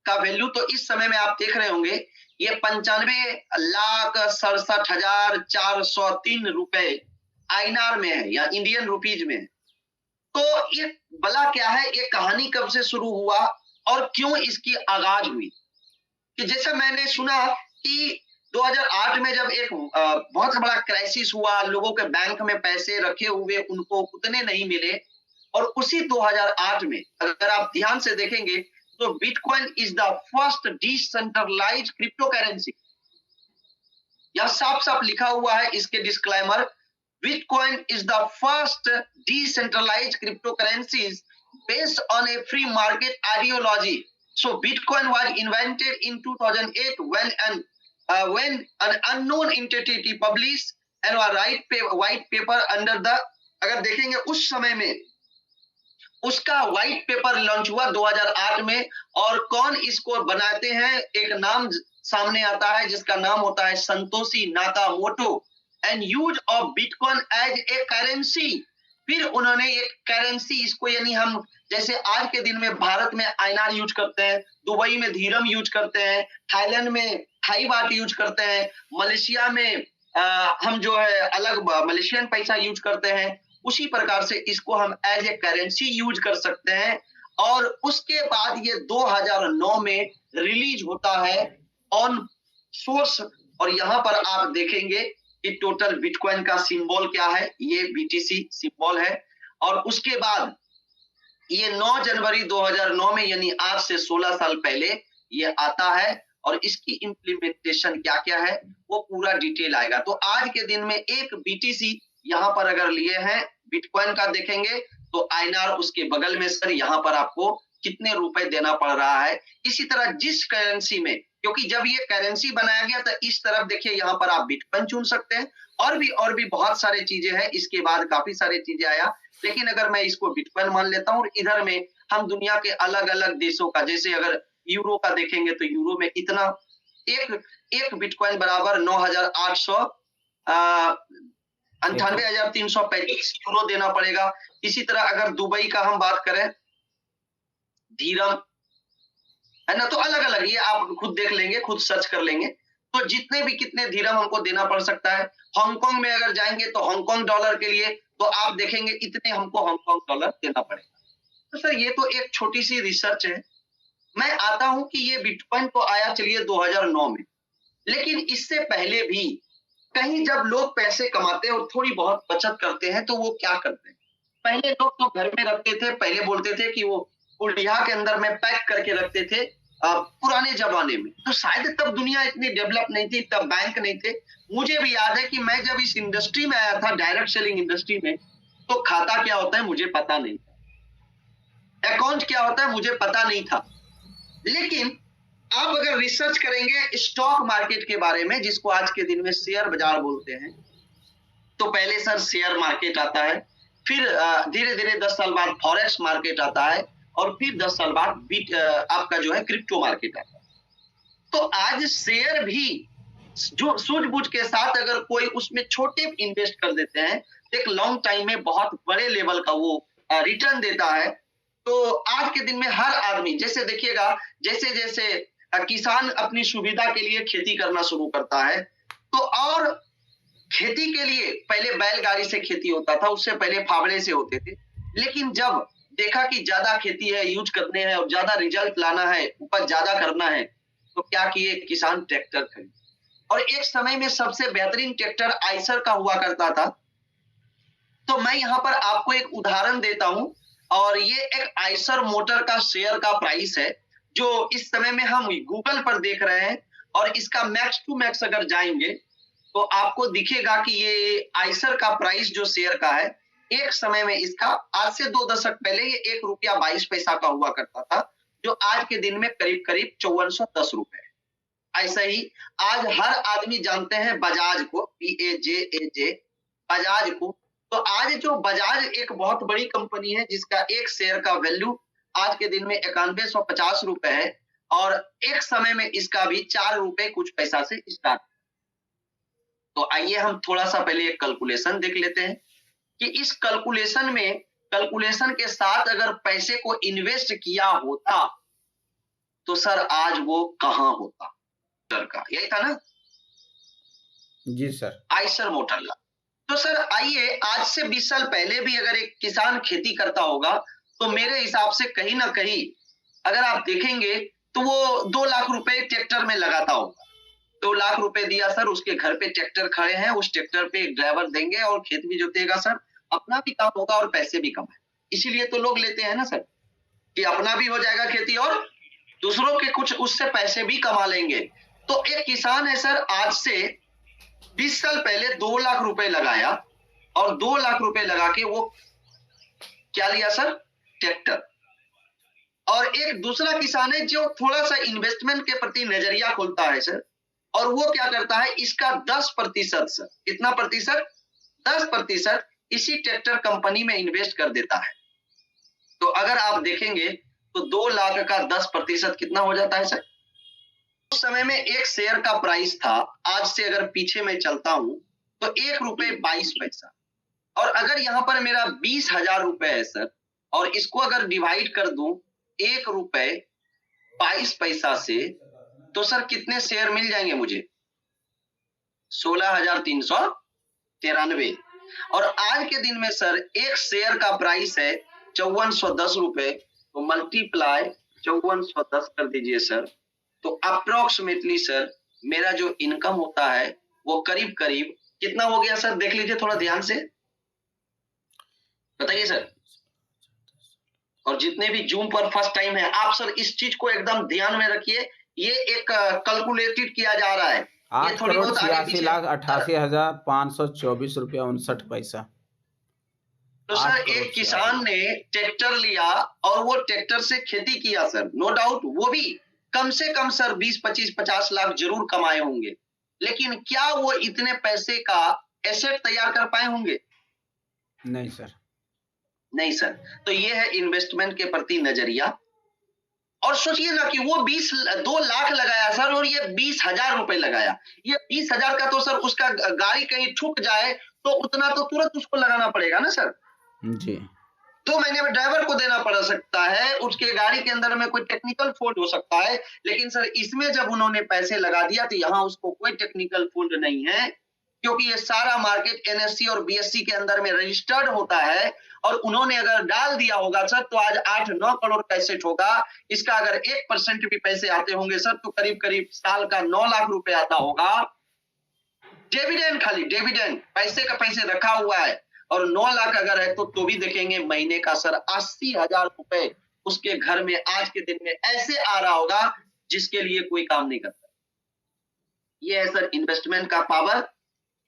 का वैल्यू, तो इस समय में आप देख रहे होंगे ये 95,67,403 रुपए आईएनआर में है या इंडियन रुपीज में है। तो ये भला क्या है, ये कहानी कब से शुरू हुआ और क्यों इसकी आगाज हुई? कि जैसे मैंने सुना कि 2008 में जब एक बहुत बड़ा क्राइसिस हुआ, लोगों के बैंक में पैसे रखे हुए उनको उतने नहीं मिले, और उसी 2008 में अगर आप ध्यान से देखेंगे तो bitcoin is the first decentralised crypto currency. यह साफ साफ लिखा हुआ है इसके disclaimer, bitcoin is the first decentralised crypto currencies based on a free market ideology. So Bitcoin was invented in 2008 when an unknown entity published and white paper under the, अगर देखेंगे उस समय में उसका व्हाइट पेपर लॉन्च हुआ 2008 में, और कौन इसको बनाते हैं, एक नाम सामने आता है जिसका नाम होता है Satoshi Nakamoto, and use of bitcoin as a currency. फिर उन्होंने एक करेंसी इसको, यानी हम जैसे आज के दिन में भारत में आईएनआर यूज करते हैं, दुबई में धीरम यूज करते हैं, थाईलैंड में थाई बाट यूज करते हैं, मलेशिया में हम जो है अलग मलेशियन पैसा यूज करते हैं, उसी प्रकार से इसको हम एज ए करेंसी यूज कर सकते हैं। और उसके बाद ये 2009 में रिलीज होता है ऑन सोर्स, और यहाँ पर आप देखेंगे कि टोटल बिटकॉइन का सिंबल क्या है, ये बीटीसी सिंबल है। और उसके बाद ये 9 जनवरी 2009 में, यानी आज से 16 साल पहले ये आता है, और इसकी इंप्लीमेंटेशन क्या क्या है वो पूरा डिटेल आएगा। तो आज के दिन में एक बीटीसी यहाँ पर अगर लिए हैं, बिटकॉइन का देखेंगे तो आईएनआर उसके बगल में सर यहाँ पर आपको कितने रुपए देना पड़ रहा है। इसी तरह जिस करेंसी में, क्योंकि जब ये करेंसी बनाया गया तो इस तरफ देखिए यहाँ पर आप बिटकॉइन चुन सकते हैं, और भी बहुत सारे चीजें हैं, इसके बाद काफी सारे चीजें आया, लेकिन अगर मैं इसको बिटकॉइन मान लेता हूँ, और इधर में हम दुनिया के अलग अलग देशों का, जैसे अगर यूरो का देखेंगे तो यूरो में इतना एक बिटकॉइन बराबर 98,335 यूरो देना पड़ेगा। इसी तरह अगर दुबई का हम बात करें, धीरम है ना, तो अलग अलग ये आप खुद देख लेंगे, खुद सर्च कर लेंगे, तो जितने भी कितने धीरम हमको देना पड़ सकता है। हांगकांग में अगर जाएंगे तो हांगकांग डॉलर के लिए तो आप देखेंगे इतने हमको हांगकांग डॉलर देना पड़ेगा। तो सर ये तो एक छोटी सी रिसर्च है। मैं आता हूं कि ये बिटकॉइन तो आया चलिए 2009 में, लेकिन इससे पहले भी कहीं जब लोग पैसे कमाते हैं और थोड़ी बहुत बचत करते हैं तो वो क्या करते हैं, पहले लोग तो घर में रखते थे, पहले बोलते थे कि वो कुल्डिया के अंदर में पैक करके रखते थे, पुराने जमाने में। तो शायद तब दुनिया इतनी डेवलप नहीं थी, तब बैंक नहीं थे। मुझे भी याद है कि मैं जब इस इंडस्ट्री में आया था, डायरेक्ट सेलिंग इंडस्ट्री में, तो खाता क्या होता है मुझे पता नहीं था, अकाउंट क्या होता है मुझे पता नहीं था। लेकिन आप अगर रिसर्च करेंगे स्टॉक मार्केट के बारे में, जिसको आज के दिन में शेयर बाजार बोलते हैं, तो पहले सर शेयर मार्केट आता है, फिर धीरे धीरे 10 साल बाद फॉरेक्स मार्केट आता है, और फिर 10 साल बाद आपका जो है क्रिप्टो मार्केट आता है। तो आज शेयर भी जो सूझबूझ के साथ अगर कोई उसमें छोटे इन्वेस्ट कर देते हैं, एक लॉन्ग टाइम में बहुत बड़े लेवल का वो रिटर्न देता है। तो आज के दिन में हर आदमी, जैसे देखिएगा, जैसे जैसे किसान अपनी सुविधा के लिए खेती करना शुरू करता है, तो और खेती के लिए पहले बैलगाड़ी से खेती होता था, उससे पहले फावड़े से होते थे। लेकिन जब देखा कि ज्यादा खेती है, यूज करने हैं और ज्यादा रिजल्ट लाना है, उपज ज्यादा करना है, तो क्या किए, किसान ट्रैक्टर खरीदे। और एक समय में सबसे बेहतरीन ट्रैक्टर आइसर का हुआ करता था। तो मैं यहाँ पर आपको एक उदाहरण देता हूं, और ये एक आइसर मोटर का शेयर का प्राइस है, जो इस समय में हम गूगल पर देख रहे हैं, और इसका मैक्स टू मैक्स अगर जाएंगे तो आपको दिखेगा कि ये आइसर का प्राइस जो शेयर का है, एक समय में इसका, आज से 2 दशक पहले ये ₹1.22 का हुआ करता था, जो आज के दिन में करीब करीब 5410 है। ऐसा ही आज हर आदमी जानते हैं बजाज को, BAJAJ, बजाज को। तो आज जो बजाज एक बहुत बड़ी कंपनी है, जिसका एक शेयर का वैल्यू आज के दिन में ₹9150 है, और एक समय में इसका भी ₹4 कुछ पैसा से स्टार्ट। तो आइए हम थोड़ा सा पहले एक कैलकुलेशन देख लेते हैं कि इस कैलकुलेशन के साथ अगर पैसे को इन्वेस्ट किया होता तो सर आज वो कहां होता। सर का यही था ना जी सर, आइसर मोटर ला। तो सर आइए, आज से 20 साल पहले भी अगर एक किसान खेती करता होगा, तो मेरे हिसाब से कहीं ना कहीं अगर आप देखेंगे तो वो 2 लाख रुपए ट्रैक्टर में लगाता होगा। 2 लाख रुपए दिया सर, उसके घर पे ट्रैक्टर खड़े हैं, उस ट्रैक्टर पे एक ड्राइवर देंगे और खेत भी जोतेगा सर, अपना भी काम होगा और पैसे भी कम है। इसीलिए तो लोग लेते हैं ना सर, कि अपना भी हो जाएगा खेती और दूसरों के कुछ उससे पैसे भी कमा लेंगे। तो एक किसान है सर, आज से 20 साल पहले 2 लाख रुपए लगाया, और 2 लाख रुपए लगा के वो क्या लिया सर, ट्रैक्टर। और एक दूसरा किसान है जो थोड़ा सा इन्वेस्टमेंट के प्रति नजरिया खोलता है सर, और वो क्या करता है, इसका 10% सर, कितना प्रतिशत, 10% इसी ट्रैक्टर कंपनी में इन्वेस्ट कर देता है। तो अगर आप देखेंगे तो 2 लाख का 10% कितना हो जाता है सर। उस समय में एक शेयर का प्राइस था, आज से अगर पीछे में चलता हूं तो ₹1.22। और अगर यहां पर मेरा 20,000 रुपए है सर, और इसको अगर डिवाइड कर दूं ₹1.22 से, तो सर कितने शेयर मिल जाएंगे मुझे, 16,393। और आज के दिन में सर एक शेयर का प्राइस है ₹5410, तो मल्टीप्लाई 5410 कर दीजिए सर। तो अप्रोक्सीमेटली सर मेरा जो इनकम होता है वो करीब करीब कितना हो गया सर, देख लीजिए थोड़ा ध्यान से बताइए सर। और जितने भी जूम पर फर्स्ट टाइम है, आप सर इस चीज को एकदम ध्यान में रखिए, ये एक कैलकुलेटेड किया जा रहा है। 8,86,524.59 तो सर एक किसान ने ट्रैक्टर लिया और वो ट्रैक्टर से खेती किया सर, नो डाउट वो भी कम से कम सर 20, 25, 50 लाख जरूर कमाए होंगे, लेकिन क्या वो इतने पैसे का एसेट तैयार कर पाए होंगे? नहीं सर, नहीं सर। तो ये है इन्वेस्टमेंट के प्रति नजरिया। और सोचिए ना कि वो 2 लाख लगाया सर, और ये 20,000 रुपए लगाया। ये 20,000 का तो सर उसका गाड़ी कहीं ठुक जाए तो उतना तो तुरंत उसको लगाना पड़ेगा ना सर जी। 2 महीने में ड्राइवर को देना पड़ सकता है, उसके गाड़ी के अंदर में कोई टेक्निकल फॉल्ट हो सकता है, लेकिन सर इसमें जब उन्होंने पैसे लगा दिया तो यहाँ उसको कोई टेक्निकल फॉल्ट नहीं है, क्योंकि ये सारा मार्केट NSE और BSE के अंदर में रजिस्टर्ड होता है। और उन्होंने अगर डाल दिया होगा सर तो आज 8-9 करोड़ का एसेट होगा। इसका अगर 1% भी पैसे आते होंगे सर तो करीब करीब साल का 9 लाख रुपए आता होगा। डिविडेंड, खाली डिविडेंड, पैसे का पैसे रखा हुआ है। और 9 लाख अगर है तो भी देखेंगे महीने का सर 80,000 रुपए उसके घर में आज के दिन में ऐसे आ रहा होगा जिसके लिए कोई काम नहीं करता। ये है सर इन्वेस्टमेंट का पावर।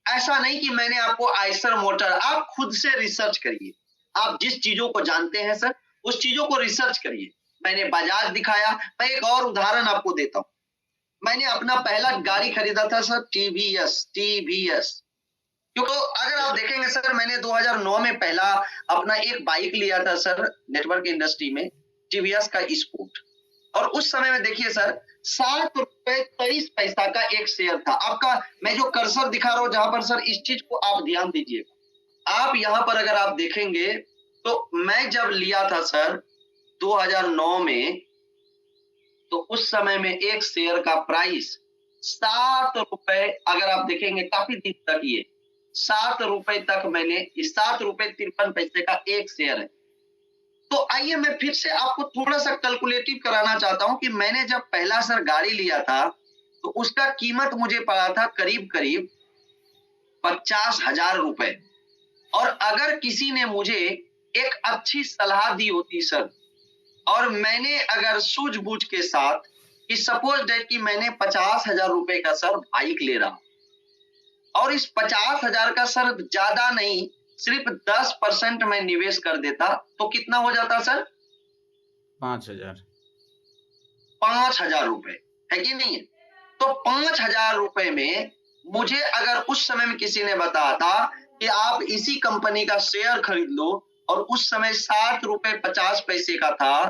ऐसा नहीं कि मैंने आपको आइसर मोटर, आप खुद से रिसर्च करिए। आप जिस चीजों को जानते हैं सर, उस चीजों को रिसर्च करिए। मैंने बजाज दिखाया, मैं एक और उदाहरण आपको देता हूं। मैंने अपना पहला गाड़ी खरीदा था सर टीवीएस। क्योंकि अगर आप देखेंगे सर, मैंने 2009 में पहला अपना एक बाइक लिया था सर, नेटवर्क इंडस्ट्री में टीवीएस का स्पोर्ट। और उस समय में देखिए सर, 7 रुपए 23 पैसा का एक शेयर था आपका। मैं जो कर्सर दिखा रहा हूं जहां पर सर, इस चीज को आप ध्यान दीजिएगा। आप यहां पर अगर आप देखेंगे तो मैं जब लिया था सर 2009 में, तो उस समय में एक शेयर का प्राइस 7 रुपए, अगर आप देखेंगे काफी दिन तक ये 7 रुपए तक मैंने, 7 रुपए 53 पैसे का एक शेयर है। तो आइए मैं फिर से आपको थोड़ा सा कैलकुलेटिव कराना चाहता हूं कि मैंने जब पहला सर गाड़ी लिया था तो उसका कीमत मुझे पड़ा था करीब करीब 50,000 रुपए। और अगर किसी ने मुझे एक अच्छी सलाह दी होती सर, और मैंने अगर सूझबूझ के साथ कि सपोज दैट कि मैंने 50,000 रुपए का सर बाइक ले रहा, और इस 50,000 का सर ज्यादा नहीं, सिर्फ 10% मैं निवेश कर देता, तो कितना हो जाता सर? 5,000। 5,000 रुपए, है कि नहीं? तो 5,000 रुपए में मुझे अगर उस समय में किसी ने बताया था कि आप इसी कंपनी का शेयर खरीद लो, और उस समय 7 रुपए 50 पैसे का था,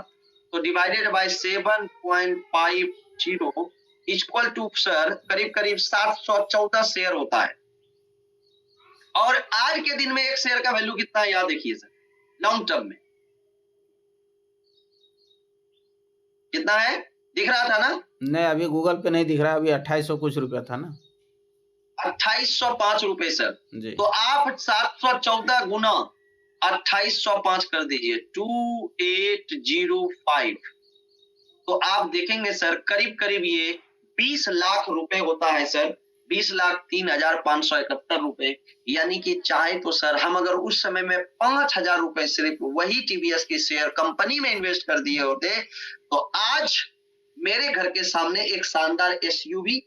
तो divided by 7.50 equal to sir करीब करीब 714 शेयर होता है। और आज के दिन में एक शेयर का वैल्यू कितना है, याद देखिए सर, लॉन्ग टर्म में कितना है, दिख रहा था ना? नहीं, अभी गूगल पे नहीं दिख रहा, अभी 2800 कुछ रुपया था ना। 2805 रुपए सर जी। तो आप 714 गुना 2805 कर दीजिए, 2805। तो आप देखेंगे सर करीब करीब ये 20 लाख रुपए होता है सर, 20,03,571 रुपए। यानी कि चाहे तो सर हम अगर उस समय में 5,000 रुपए सिर्फ वही टीवीएस की शेयर कंपनी में इन्वेस्ट कर दिए होते, तो आज मेरे घर के सामने एक शानदार एसयूवी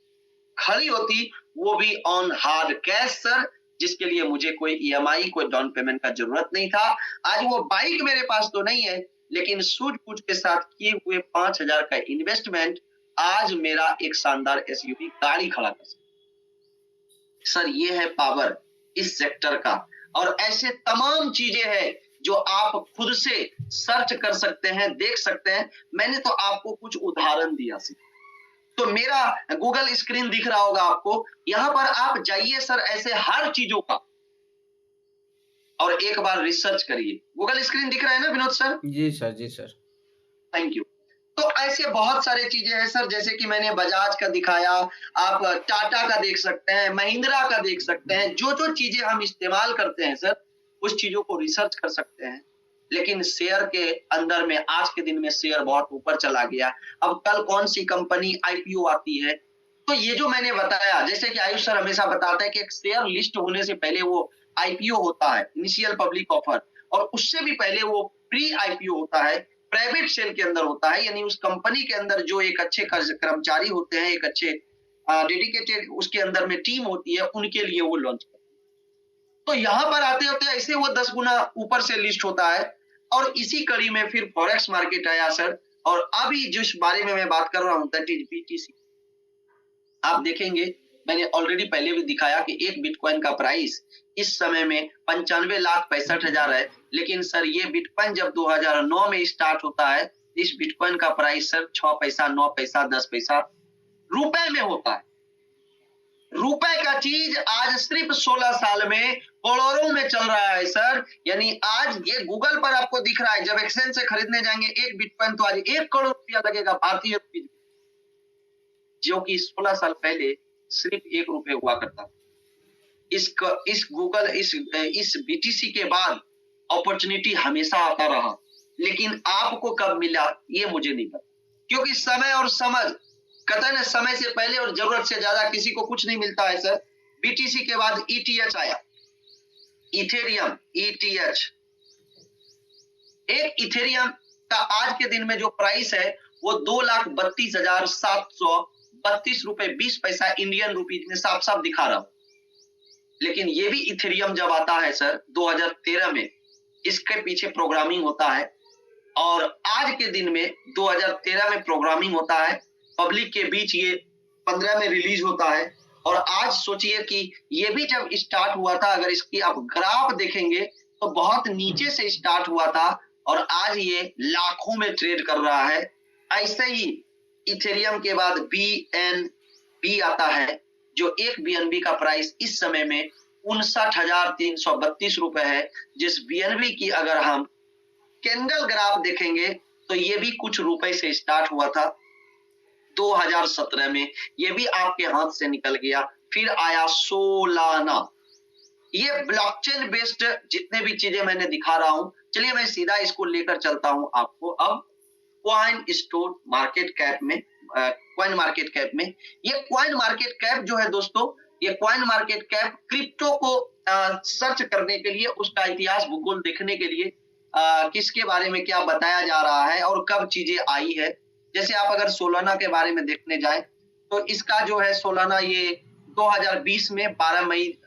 खड़ी होती, वो भी ऑन हार्ड कैश सर, जिसके लिए मुझे कोई ईएमआई, कोई डाउन पेमेंट का जरूरत नहीं था। आज वो बाइक मेरे पास तो नहीं है, लेकिन सूझबूझ के साथ किए हुए 5,000 का इन्वेस्टमेंट आज मेरा एक शानदार एसयूवी गाड़ी खड़ा कर सकता। सर ये है पावर इस सेक्टर का। और ऐसे तमाम चीजें हैं जो आप खुद से सर्च कर सकते हैं, देख सकते हैं। मैंने तो आपको कुछ उदाहरण दिया सिर्फ। तो मेरा गूगल स्क्रीन दिख रहा होगा आपको, यहां पर आप जाइए सर, ऐसे हर चीजों का और एक बार रिसर्च करिए। गूगल स्क्रीन दिख रहा है ना विनोद सर? जी सर, जी सर। Thank you. तो ऐसे बहुत सारे चीजें हैं सर, जैसे कि मैंने बजाज का दिखाया, आप टाटा का देख सकते हैं, महिंद्रा का देख सकते हैं। जो जो चीजें हम इस्तेमाल करते हैं सर, उस चीजों को रिसर्च कर सकते हैं। लेकिन शेयर के अंदर में आज के दिन में शेयर बहुत ऊपर चला गया। अब कल कौन सी कंपनी आईपीओ आती है, तो ये जो मैंने बताया, जैसे कि आयुष सर हमेशा बताते हैं कि एक शेयर लिस्ट होने से पहले वो आईपीओ होता है, इनिशियल पब्लिक ऑफर, और उससे भी पहले वो प्री आईपीओ होता है, प्राइवेट सेल के अंदर होता है। यानी उस कंपनी के अंदर जो एक अच्छे कर्मचारी होते हैं, एक अच्छे डेडिकेटेड उसके अंदर में टीम होती है, उनके लिए वो लॉन्च करते हैं। तो यहाँ पर आते होते ऐसे वो 10 गुना ऊपर से लिस्ट होता है। और इसी कड़ी में फिर फॉरेक्स मार्केट आया सर, और अभी जिस बारे में मैं बात कर रहा हूं दैट इज बीटीसी। आप देखेंगे मैंने ऑलरेडी पहले भी दिखाया कि एक बिटकॉइन का प्राइस इस समय में 95,65,000 है। लेकिन सर ये बिटकॉइन जब 2009 में स्टार्ट होता है, इस बिटकॉइन का प्राइस सर 6 पैसा, 9 पैसा, 10 पैसा रुपए में होता है। रुपए का चीज आज सिर्फ 16 साल में करोड़ों में चल रहा है सर। यानी आज ये गूगल पर आपको दिख रहा है, जब एक्सचेंज से खरीदने जाएंगे एक बिटकॉइन तो आज 1 करोड़ रुपया लगेगा भारतीय रुपये, जो कि 16 साल पहले सिर्फ 1 रुपये हुआ करता था। इस गूगल इस बीटीसी के बाद अपॉर्चुनिटी हमेशा आता रहा, लेकिन आपको कब मिला ये मुझे नहीं पता, क्योंकि समय और समझ कहते हैं ना, समय से पहले और जरूरत से ज्यादा किसी को कुछ नहीं मिलता है सर। बीटीसी के बाद ईटीएच आया, इथेरियम, ईटीएच। एक इथेरियम का आज के दिन में जो प्राइस है वो 2,32,732 रुपए 20 पैसा इंडियन रुपीज में साफ साफ दिखा रहा हूं। लेकिन ये भी इथेरियम जब आता है सर 2013 में, इसके पीछे प्रोग्रामिंग होता है और आज के दिन में 2013 में प्रोग्रामिंग होता है, पब्लिक के बीच ये 15 में रिलीज होता है। और आज सोचिए कि ये भी जब स्टार्ट हुआ था, अगर इसकी आप ग्राफ देखेंगे तो बहुत नीचे से स्टार्ट हुआ था और आज ये लाखों में ट्रेड कर रहा है। ऐसे ही इथेरियम के बाद BNB आता है, जो एक BNB का प्राइस इस समय में 59,332 रुपए है। जिस BNB की अगर हम कैंडल ग्राफ देखेंगे तो ये भी कुछ रुपए से स्टार्ट हुआ था 2017 में, ये भी आपके हाथ से निकल गया। फिर आया सोलाना। ये ब्लॉकचेन बेस्ड जितने भी चीजें मैंने दिखा रहा हूं, चलिए मैं सीधा इसको लेकर चलता हूं आपको अब कॉइन स्टोर मार्केट कैप में, कॉइन मार्केट कैप में। ये कॉइन मार्केट कैप जो है दोस्तों, ये कॉइन मार्केट कैप क्रिप्टो को सर्च करने के लिए, उसका इतिहास भूगोल देखने के लिए, किसके बारे में क्या बताया जा रहा है और कब चीजें आई है। जैसे आप अगर सोलाना के बारे में देखने जाए तो इसका जो है सोलाना ये 2020 में 12 मई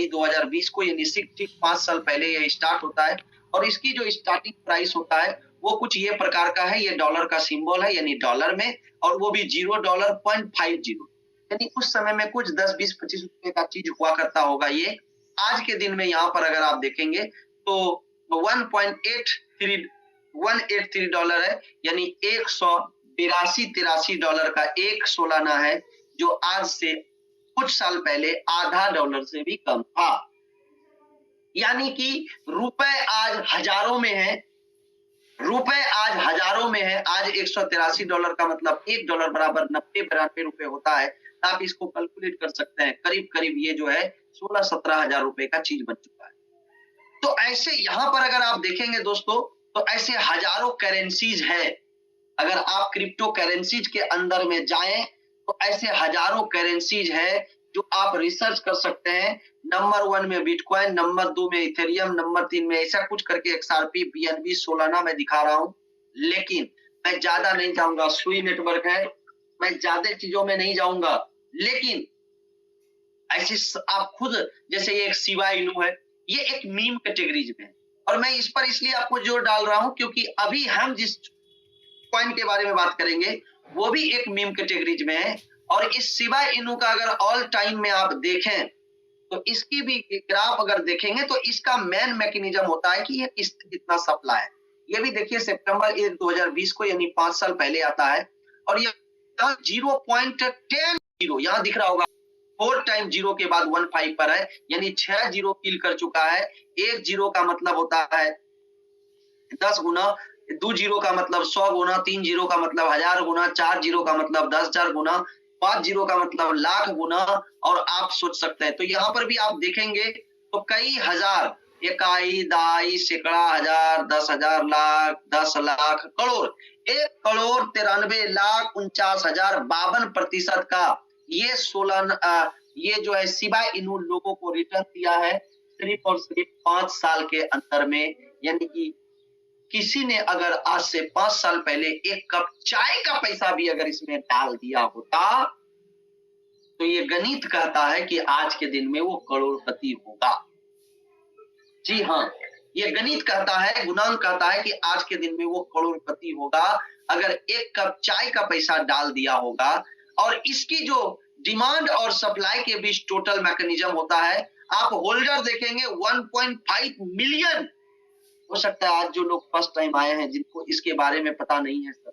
2020 को, यानी ठीक 5 साल पहले ये स्टार्ट होता है। और इसकी जो स्टार्टिंग प्राइस होता है वो कुछ ये प्रकार का है, ये डॉलर का सिंबल है, यानी डॉलर में, और वो भी $0.50, यानी उस समय में कुछ 10, 20, 25 रुपए का चीज हुआ करता होगा। ये आज के दिन में यहाँ पर अगर आप देखेंगे तो 1.183 डॉलर है, यानी 182-83 डॉलर का एक सोलाना है, जो आज से कुछ साल पहले आधा डॉलर से भी कम था। यानी कि रुपए आज हजारों में है, रुपए आज हजारों में है। आज 183 डॉलर का मतलब $1 बराबर 90-92 रुपए होता है। आप इसको कैलकुलेट कर सकते हैं, करीब करीब ये जो है 16-17 हजार रुपए का चीज बन चुका है। तो ऐसे यहां पर अगर आप देखेंगे दोस्तों, तो ऐसे हजारों करेंसीज है। अगर आप क्रिप्टो करेंसीज के अंदर में जाएं तो ऐसे हजारों करेंसीज है जो आप रिसर्च कर सकते हैं। नंबर 1 में बिटकॉइन, नंबर 2 में इथेरियम, नंबर 3 में ऐसा कुछ करके XRP, BNB, सोलाना में दिखा रहा हूं। लेकिन मैं ज्यादा नहीं जाऊंगा, सुई नेटवर्क है, मैं ज्यादा चीजों में नहीं जाऊंगा। लेकिन ऐसे आप खुद, जैसे ये एक शिबा इनू है, ये एक मीम कैटेगरीज में है, और मैं इस पर इसलिए आपको जोर डाल रहा हूं क्योंकि अभी हम जिस कॉइन के बारे में बात करेंगे वो भी एक मीम कैटेगरीज में है। और इस शिबा इनू का अगर ऑल टाइम में आप देखें तो इसकी भी ग्राफ अगर देखेंगे तो इसका मेन मैकेनिज्म होता है कि ये कितना सप्लाई है। ये भी देखिए सितंबर 1, 2020 को, यानी 5 साल पहले आता है, और ये 0.10 यहाँ दिख रहा होगा, 4 टाइम 0 के बाद 15 पर है, यानी 6 जीरो किल कर चुका है। 1 जीरो का मतलब होता है 10 गुना, 2 जीरो का मतलब 100 गुना, 3 जीरो का मतलब 1000 गुना, 4 जीरो का मतलब 10,000 गुना, 5 जीरो का मतलब लाख गुना। और आप सोच सकते हैं, तो यहाँ पर भी आप देखेंगे तो कई हजार, इकाई, दाई, सैकड़ा, हजार, 10,000, लाख, 10 लाख, करोड़, 1,43,49,052 का ये ये जो है शिबा इनू लोगों को रिटर्न दिया है सिर्फ और सिर्फ 5 साल के अंदर में। यानी कि किसी ने अगर आज से 5 साल पहले 1 कप चाय का पैसा भी अगर इसमें डाल दिया होता तो ये गणित कहता है कि आज के दिन में वो करोड़पति होगा। जी हाँ, ये गणित कहता है, गुणांक कहता है कि आज के दिन में वो करोड़पति होगा अगर 1 कप चाय का पैसा डाल दिया होगा। और इसकी जो डिमांड और सप्लाई के बीच टोटल मैकेनिज्म होता है, आप होल्डर देखेंगे 1.5 मिलियन। हो सकता है आज जो लोग फर्स्ट टाइम आए हैं जिनको इसके बारे में पता नहीं है सर,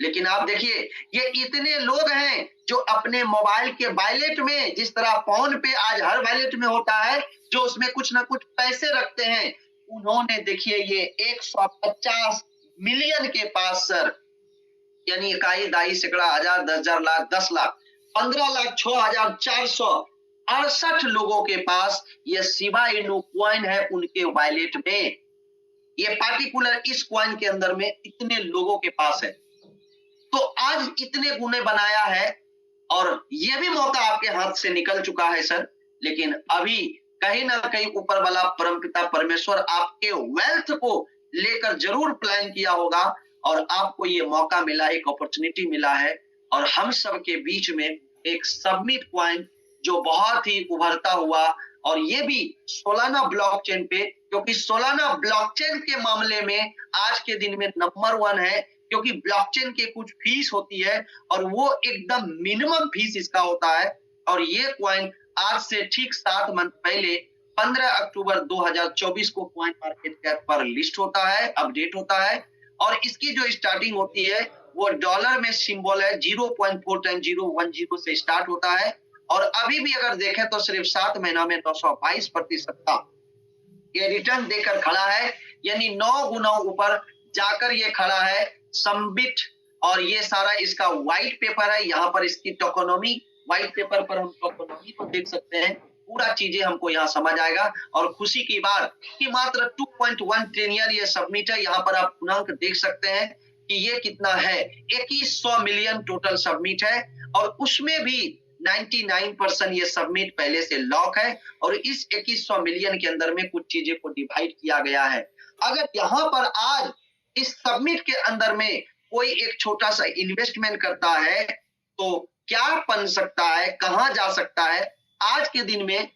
लेकिन आप देखिए ये इतने लोग हैं जो अपने मोबाइल के वॉलेट में, जिस तरह फोन पे आज हर वॉलेट में होता है जो उसमें कुछ ना कुछ पैसे रखते हैं, उन्होंने देखिए ये 150 मिलियन के पास सर, यानी इकाई, दाई, सैकड़ा, हजार, 10,000, लाख, 10 लाख, 15,06,468 लोगों के पास ये शिबा इनू कॉइन है उनके वॉलेट में। ये पार्टिकुलर इस कॉइन के अंदर में इतने लोगों के पास है। तो आज इतने गुने बनाया है और ये भी मौका आपके हाथ से निकल चुका है सर। लेकिन अभी कहीं ना कहीं ऊपर वाला परमपिता परमेश्वर आपके वेल्थ को लेकर जरूर प्लान किया होगा और आपको ये मौका मिला, एक अपॉर्चुनिटी मिला है और हम सब के बीच में एक सबमिट कॉइन जो बहुत ही उभरता हुआ और ये भी सोलाना ब्लॉकचेन पे, क्योंकि सोलाना ब्लॉकचेन के मामले में आज के दिन में नंबर 1 है, क्योंकि ब्लॉकचेन के कुछ फीस होती है और वो एकदम मिनिमम फीस इसका होता है। और ये कॉइन आज से ठीक 7 मंथ पहले 15 अक्टूबर 2024 को कॉइन मार्केट कैप पर लिस्ट होता है, अपडेट होता है और इसकी जो स्टार्टिंग होती है वो डॉलर में सिंबल है 0.4 टाइम 010 से स्टार्ट होता है और अभी भी अगर देखें तो सिर्फ 7 महीना में 922% का ये रिटर्न देकर खड़ा है, यानी 9 गुना ऊपर जाकर ये खड़ा है सबमिट। और ये सारा इसका व्हाइट पेपर है, यहाँ पर इसकी टोकोनॉमी, व्हाइट पेपर पर हम टोकोनॉमी को देख सकते हैं, पूरा चीजें हमको यहाँ समझ आएगा। और खुशी की बात कि मात्र 2.1 ट्रिलियन ये सबमिट है, यहाँ पर आप पूर्णांक देख सकते हैं कि ये कितना है, 2100 मिलियन टोटल सबमिट है और उसमें भी 99% ये सबमिट पहले से लॉक है और इस 2100 मिलियन के अंदर में कुछ चीजें को डिवाइड किया गया है। अगर यहाँ पर आज इस सबमिट के अंदर में कोई एक छोटा सा इन्वेस्टमेंट करता है तो क्या बन सकता है, कहां जा सकता है। आज के दिन में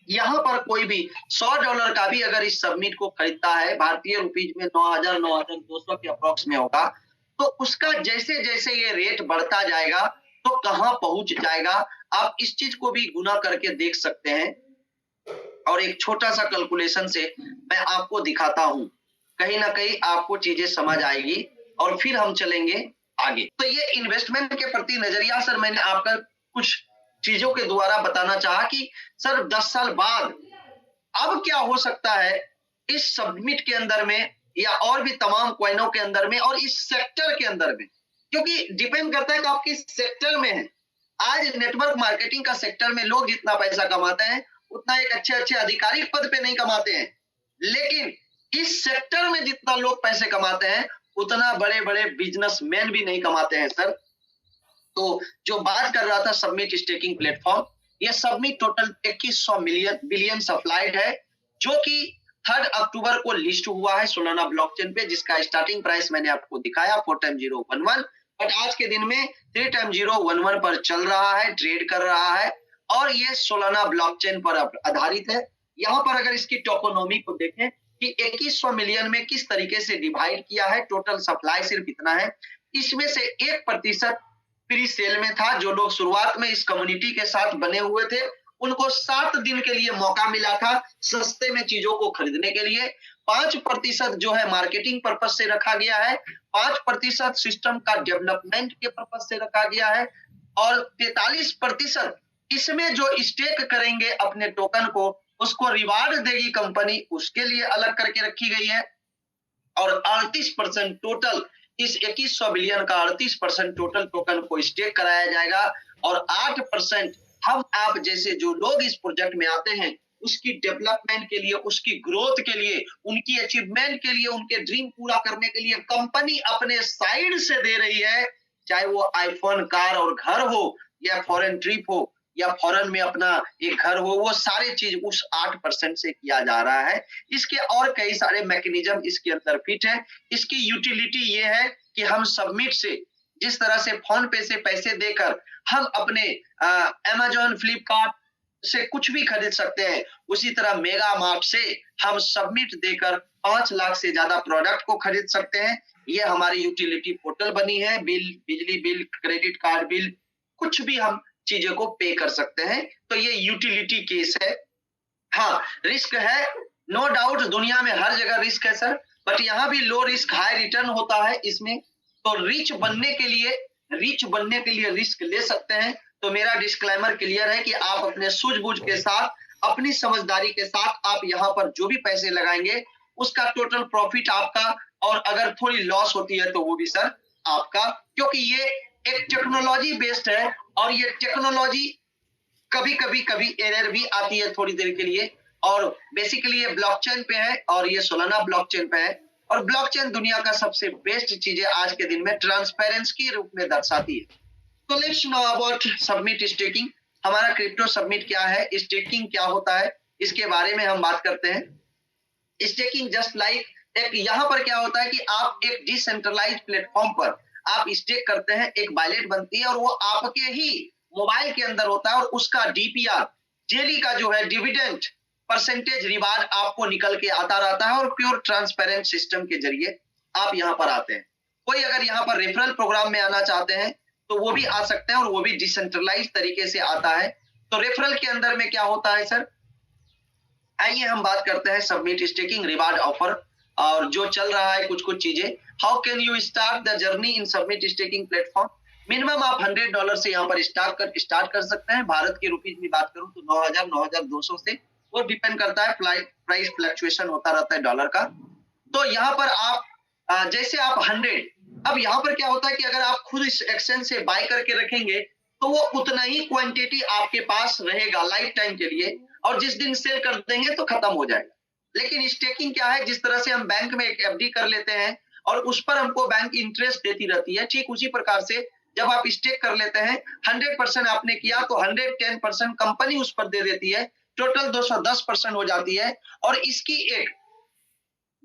यहाँ पर कोई भी $100 का भी अगर इस सबमिट को खरीदता है, भारतीय रुपीज में 9,200 के अप्रोक्स में होगा, तो उसका जैसे जैसे ये रेट बढ़ता जाएगा तो कहां पहुंच जाएगा, आप इस चीज को भी गुना करके देख सकते हैं। और एक छोटा सा कैलकुलेशन से मैं आपको दिखाता हूं, कहीं ना कहीं आपको चीजें समझ आएगी और फिर हम चलेंगे आगे। तो ये इन्वेस्टमेंट के प्रति नजरिया सर मैंने आपका कुछ चीजों के द्वारा बताना चाहा कि सर 10 साल बाद अब क्या हो सकता है इस सबमिट के अंदर में या और भी तमाम कॉइनों के अंदर में और इस सेक्टर के अंदर में, क्योंकि डिपेंड करता है कि आप किस सेक्टर में हैं। आज नेटवर्क मार्केटिंग का सेक्टर में लोग जितना पैसा कमाते हैं उतना एक अच्छे अच्छे आधिकारिक पद पे नहीं कमाते हैं, लेकिन इस सेक्टर में जितना लोग पैसे कमाते हैं उतना बड़े बड़े बिजनेसमैन भी नहीं कमाते हैं सर। तो जो बात कर रहा था सबमिट स्टेकिंग प्लेटफॉर्म, ये सबमिट टोटल 2100 बिलियन सप्लाइड है जो कि 3 अक्टूबर को लिस्ट हुआ है सोलाना ब्लॉकचेन पे, जिसका स्टार्टिंग प्राइस मैंने आपको दिखाया 4 टाइम 011, बट आज के दिन में 3 टाइम 011 पर चल रहा है, ट्रेड कर रहा है और ये सोलाना ब्लॉकचेन पर आधारित है। यहाँ पर अगर इसकी टोकोनॉमी को देखें कि 2100 मिलियन में किस तरीके से डिवाइड किया है, टोटल सप्लाई सिर्फ इतना है, इसमें से 1% प्री सेल में था। जो लोग शुरुआत में इस कम्युनिटी के साथ बने हुए थे उनको 7 दिन के लिए मौका मिला था सस्ते में चीजों को खरीदने के लिए। 5% जो है मार्केटिंग पर्पज से रखा गया है, 5% सिस्टम का डेवलपमेंट के पर्पज से रखा गया है और 43% इसमें जो स्टेक करेंगे अपने टोकन को उसको रिवार्ड देगी कंपनी, उसके लिए अलग करके रखी गई है। और 38% टोटल इस 2100 बिलियन का 38% टोटल टोकन को स्टेक कराया जाएगा और 8% हम आप जैसे जो लोग इस प्रोजेक्ट में आते हैं उसकी डेवलपमेंट के लिए, उसकी ग्रोथ के लिए, उनकी अचीवमेंट के लिए, उनके ड्रीम पूरा करने के लिए कंपनी अपने साइड से दे रही है, चाहे वो आईफोन, कार और घर हो या फॉरेन ट्रिप हो या फॉरेन में अपना एक घर हो, वो सारे चीज उस 8% से किया जा रहा है। इसके और कई सारे मैकेनिज्म इसके अंदर फिट है। इसकी यूटिलिटी ये है कि हम सबमिट से जिस तरह से फोन पे से पैसे देकर हम अपने अमेजोन, फ्लिपकार्ट से कुछ भी खरीद सकते हैं, उसी तरह मेगा मार्ट से हम सबमिट देकर 5 लाख से ज्यादा प्रोडक्ट को खरीद सकते हैं। ये हमारी यूटिलिटी पोर्टल बनी है, बिल, बिजली बिल, क्रेडिट कार्ड बिल, कुछ भी हम चीजों को पे कर सकते हैं। तो ये यूटिलिटी केस है। हाँ, रिस्क है, नो डाउट, दुनिया में हर जगह रिस्क है सर, बट यहाँ भी लो रिस्क हाई रिटर्न होता है इसमें। तो रिच बनने के लिए रिस्क ले सकते हैं। तो मेरा डिस्क्लेमर क्लियर है कि आप अपने सूझबूझ के साथ, अपनी समझदारी के साथ आप यहाँ पर जो भी पैसे लगाएंगे उसका टोटल प्रॉफिट आपका, और अगर थोड़ी लॉस होती है तो वो भी सर आपका, क्योंकि ये एक टेक्नोलॉजी बेस्ड है और ये टेक्नोलॉजी कभी एरर भी आती है थोड़ी देर के लिए। और बेसिकली ये ब्लॉकचेन पे है और ये सोलाना ब्लॉकचेन पे है और ब्लॉकचेन दुनिया का सबसे बेस्ट चीजें आज के दिन में ट्रांसपेरेंसी के रूप में दर्शाती है। तो let's know about submit staking. हमारा क्रिप्टो सबमिट क्या है, स्टेकिंग क्या होता है, इसके बारे में हम बात करते हैं। स्टेकिंग जस्ट लाइक एक यहाँ पर क्या होता है कि आप एक डिसेंट्रलाइज प्लेटफॉर्म पर आप स्टेक करते हैं, एक वॉलेट बनती है और वो आपके ही मोबाइल के अंदर होता है और उसका डीपीआर डेली का जो है डिविडेंड परसेंटेज रिवार्ड आपको निकल के आता रहता है और प्योर ट्रांसपेरेंट सिस्टम के जरिए आप यहाँ पर आते हैं। कोई अगर यहाँ पर रेफरल प्रोग्राम में आना चाहते हैं तो वो भी आ सकते हैं और वो भी डिसेंट्रलाइज तरीके से आता है। तो रेफरल के अंदर में क्या होता है सर, आइए हम बात करते हैं सबमिट स्टेकिंग रिवार्ड ऑफर और जो चल रहा है कुछ चीजें। How can you start the journey in submit staking platform. Minimum आप $100 से यहाँ पर स्टार्ट कर सकते हैं। भारत की रुपीज में बात करूं तो 9,000 9,200 से, वो डिपेंड करता है, प्राइस फ्लक्चुएशन होता रहता है डॉलर का। तो यहाँ पर आप जैसे आप 100, अब यहाँ पर क्या होता है कि अगर आप खुद इस एक्सचेंज से बाय करके रखेंगे तो वो उतना ही क्वांटिटी आपके पास रहेगा लाइफ टाइम के लिए, और जिस दिन सेल कर देंगे तो खत्म हो जाएगा। लेकिन स्टेकिंग क्या है, जिस तरह से हम बैंक में एक एफडी कर लेते हैं और उस पर हमको बैंक इंटरेस्ट देती रहती है, ठीक उसी प्रकार से जब आप स्टेक कर लेते हैं 100% आपने किया तो 110% कंपनी उस पर दे देती है, टोटल 210% हो जाती है। और इसकी एक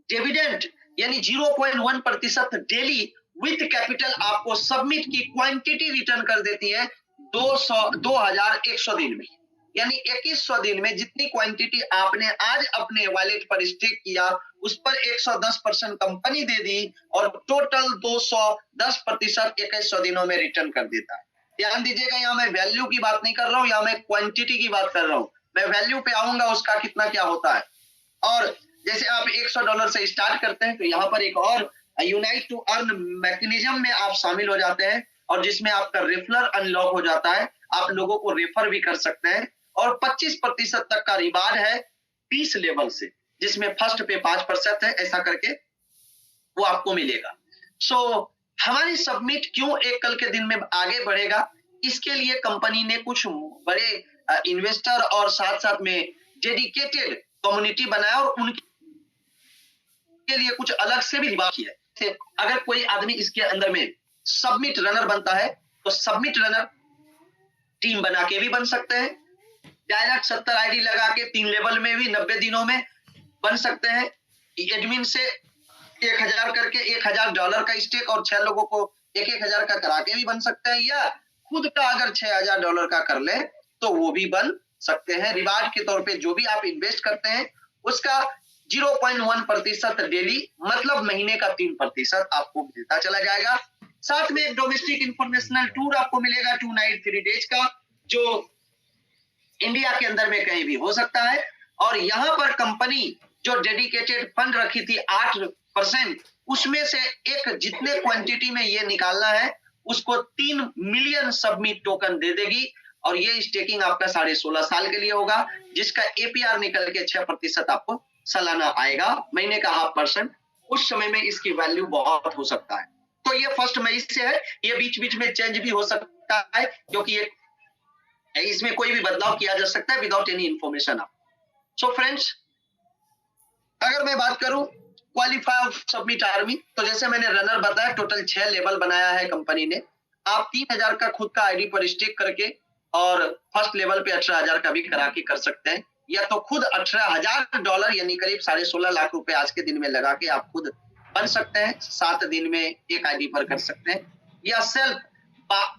डिविडेंड यानी 0.1% डेली विथ कैपिटल आपको सबमिट की क्वांटिटी रिटर्न कर देती है 2100 दिन में। यानी 2100 दिन में जितनी क्वांटिटी आपने आज अपने वॉलेट पर स्टेक किया उस पर 110% कंपनी दे दी और टोटल 210% 2100 दिनों में रिटर्न कर देता है। ध्यान दीजिएगा, यहाँ मैं वैल्यू की बात नहीं कर रहा हूँ, यहाँ मैं क्वांटिटी की बात कर रहा हूँ। मैं वैल्यू पे आऊंगा उसका कितना क्या होता है। और जैसे आप $100 से स्टार्ट करते हैं तो यहाँ पर एक और यूनाइट टू अर्न मैकेनिज्म में आप शामिल हो जाते हैं और जिसमें आपका रेफरल अनलॉक हो जाता है। आप लोगों को रेफर भी कर सकते हैं और 25% तक का रिवार्ड है 20 लेवल से, जिसमें फर्स्ट पे 5% है, ऐसा करके वो आपको मिलेगा। सो हमारी सबमिट क्यों एक कल के दिन में आगे बढ़ेगा, इसके लिए कंपनी ने कुछ बड़े इन्वेस्टर और साथ साथ में डेडिकेटेड कम्युनिटी बनाया और उनके लिए कुछ अलग से भी रिवार्ड किया है। अगर कोई आदमी इसके अंदर में सबमिट रनर बनता है तो सबमिट रनर टीम बना के भी बन सकते हैं, डायरेक्ट 70 आईडी लगा के 3 लेवल में भी 90 दिनों में बन सकते हैं। एडमिन से 1000 करके $1000 का स्टेक और 6 लोगों को 1,000 का करा के भी बन सकते हैं, या खुद का अगर $6,000 का कर ले तो वो भी बन सकते हैं। रिवार्ड के तौर पे जो भी आप इन्वेस्ट करते हैं उसका 0.1% डेली, मतलब महीने का 3% आपको मिलता चला जाएगा। साथ में एक डोमेस्टिक इंफॉर्मेशनल टूर आपको मिलेगा 2 नाइट 3 डेज का, जो इंडिया के अंदर में कहीं भी हो सकता है। और यहाँ पर कंपनी जो डेडिकेटेड फंड रखी थी 8%, उसमें से एक जितने क्वांटिटी में ये निकालना है उसको 3 मिलियन सबमिट टोकन दे देगी और ये स्टेकिंग आपका 16.5 साल के लिए होगा, जिसका एपीआर निकल के 6% आपको सालाना आएगा, महीने का 0.5%। उस समय में इसकी वैल्यू बहुत हो सकता है। तो ये 1 मई से है, ये बीच बीच में चेंज भी हो सकता है क्योंकि ये इसमें कोई भी बदलाव किया जा सकता है without any information. So friends, अगर मैं बात करूं क्वालिफाई ऑफ सबमिट आर्मी, तो जैसे मैंने रनर बताया टोटल 6 लेवल बनाया है कंपनी ने। आप 3,000 का खुद का आईडी पर स्टेक करके और फर्स्ट लेवल पे 18,000 का भी करा के कर सकते हैं, या तो खुद $18,000 यानी करीब 16.5 लाख रुपए आज के दिन में लगा के आप खुद बन सकते हैं, 7 दिन में एक आईडी पर कर सकते हैं, या सेल्फ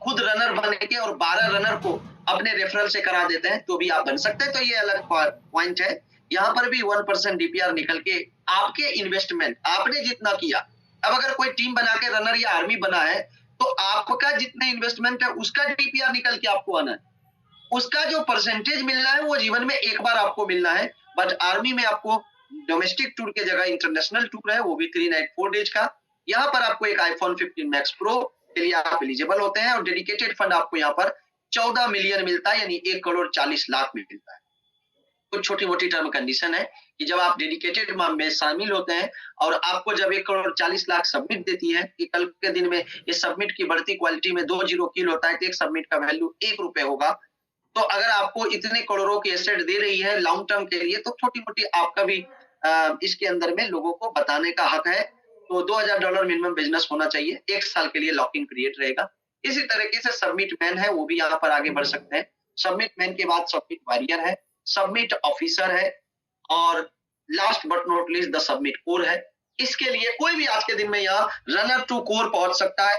खुद रनर बन के और 12 रनर को अपने रेफरल से करा देते हैं तो भी आप बन सकते हैं। तो ये अलग पॉइंट है। यहाँ पर भी 1% डीपीआर निकल के आपके इन्वेस्टमेंट आपने जितना किया, अब अगर कोई टीम बना के रनर या आर्मी बना है तो आपका जितना इन्वेस्टमेंट है उसका डीपीआर निकल के आपको आना है, उसका जो परसेंटेज मिलना है वो जीवन में एक बार आपको मिलना है। बट आर्मी में आपको डोमेस्टिक टूर के जगह इंटरनेशनल टूर है, वो भी 3 नाइट 4 डेज का। यहाँ पर आपको एक iPhone 15 Max Pro के लिए आप एलिजिबल होते हैं और डेडिकेटेड फंड आपको यहाँ पर 14 मिलियन मिलता है, यानी 1,40,00,000 में मिलता है। कुछ छोटी मोटी टर्म कंडीशन है कि जब आप डेडिकेटेड में शामिल होते हैं और आपको जब 1,40,00,000 सबमिट देती है कि कल के दिन में ये सबमिट की बढ़ती क्वालिटी में 2 जीरो किल होता है तो एक सबमिट का वैल्यू ₹1 होगा। तो अगर आपको इतने करोड़ों की एसेट दे रही है लॉन्ग टर्म के लिए तो छोटी मोटी आपका भी इसके अंदर में लोगों को बताने का हक है। तो $2,000 मिनिमम बिजनेस होना चाहिए, 1 साल के लिए लॉकिंग पीरियड रहेगा। इसी तरीके से सबमिट मैन है, वो भी यहाँ पर आगे बढ़ सकते हैं। सबमिट मैन के बाद सबमिट वॉरियर है, सबमिट ऑफिसर है और last but not least the submit core है। इसके लिए कोई भी आज के दिन में यहाँ रनर टू कोर पहुंच सकता है।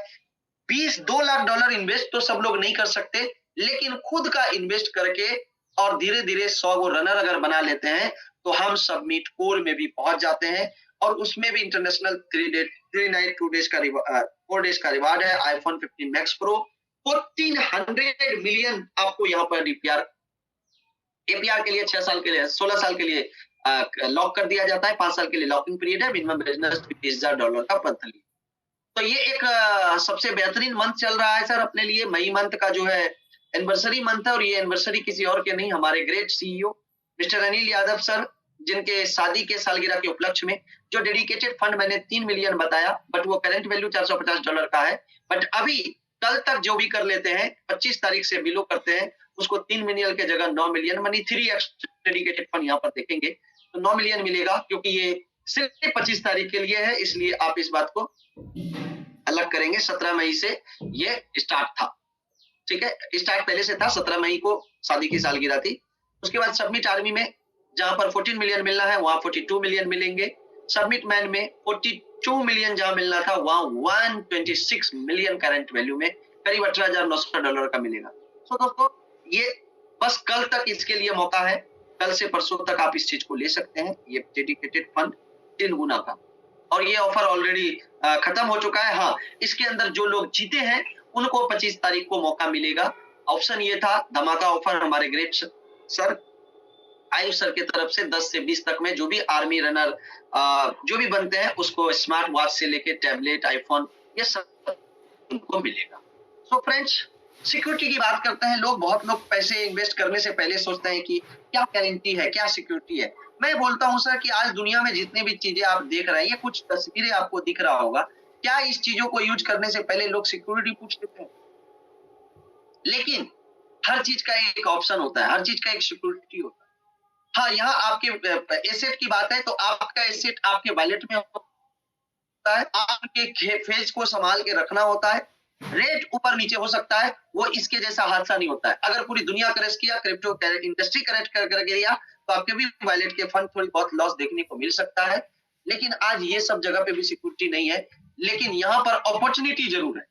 2 लाख डॉलर इन्वेस्ट तो सब लोग नहीं कर सकते, लेकिन खुद का इन्वेस्ट करके और धीरे धीरे 100 गो रनर अगर बना लेते हैं तो हम सबमिट कोर में भी पहुंच जाते हैं। और उसमें भी इंटरनेशनल 3 नाइट 2 डेज का 4 डेज का रिवार्ड है। आईफोन 15 मैक्स प्रो 1400 मिलियन आपको यहाँ पर एपीआर के लिए 6 साल के लिए 16 साल के लिए लॉक कर दिया जाता है। 5 साल के लिए लॉकिंग पीरियड है। मिनिमम बिजनेस $20,000 का मंथली। तो ये एक सबसे बेहतरीन मंथ चल रहा है सर अपने लिए। मई मंथ का जो है एनिवर्सरी मंथ है, और ये एनिवर्सरी किसी और के नहीं, हमारे great CEO mister Anil Yadav sir, जिनके शादी के सालगिरह के उपलक्ष्य में जो डेडिकेटेड फंड मैंने 3 मिलियन बताया, बट वो करंट वैल्यू $450 का है। बट अभी कल तक जो भी कर लेते हैं 25 तारीख से बिलो करते हैं उसको 3 मिलियन के जगह 9 million money 3x dedicated fund यहाँ पर देखेंगे तो 9 मिलियन मिलेगा, क्योंकि ये सिर्फ 25 तारीख के लिए है, इसलिए आप इस बात को अलग करेंगे। 17 मई से ये स्टार्ट था, ठीक है, स्टार्ट पहले से था। 17 मई को शादी की सालगिरह थी। उसके बाद सबमिट आर्मी में जहां पर 14 मिलियन मिलना है वहां 42 मिलियन मिलेंगे। सबमिट मैन में 42 मिलियन जहां मिलना था वहां 126 मिलियन करंट वैल्यू में करीब $18,900 का मिलेगा। तो दोस्तों ये बस कल तक इसके लिए मौका है। कल से परसों तक आप इस चीज को ले सकते हैं, ये डेडिकेटेड फंड 3 गुना का। और ये ऑफर ऑलरेडी खत्म हो चुका है। हाँ, इसके अंदर जो लोग जीते हैं उनको 25 तारीख को मौका मिलेगा। ऑप्शन ये था धमाका ऑफर हमारे ग्रेट सर आयुष सर की तरफ से 10 से 20 तक में जो भी आर्मी रनर जो भी बनते हैं उसको स्मार्ट वॉच से लेके टैबलेट, आईफोन, ये सब उनको मिलेगा। सो फ्रेंड्स, सिक्योरिटी की बात करते हैं। बहुत लोग पैसे इन्वेस्ट करने से पहले सोचते हैं कि क्या गारंटी है, क्या सिक्योरिटी है। मैं बोलता हूं सर कि आज दुनिया में जितनी भी चीजें आप देख रहे हैं, ये कुछ तस्वीरें आपको दिख रहा होगा, क्या इस चीजों को यूज करने से पहले लोग सिक्योरिटी पूछ लेते हैं? लेकिन हर चीज का एक ऑप्शन होता है, हर चीज का एक सिक्योरिटी होता है। हाँ, यहाँ आपके एसेट की बात है तो आपका एसेट आपके वॉलेट में होता है, आपके फेज को संभाल के रखना होता है। रेट ऊपर नीचे हो सकता है, वो इसके जैसा हादसा नहीं होता है। अगर पूरी दुनिया क्रैश किया, क्रिप्टो इंडस्ट्री क्रैश कर गया तो आपके भी वॉलेट के फंड थोड़ी बहुत लॉस देखने को मिल सकता है। लेकिन आज ये सब जगह पे भी सिक्योरिटी नहीं है, लेकिन यहाँ पर अपॉर्चुनिटी जरूर है।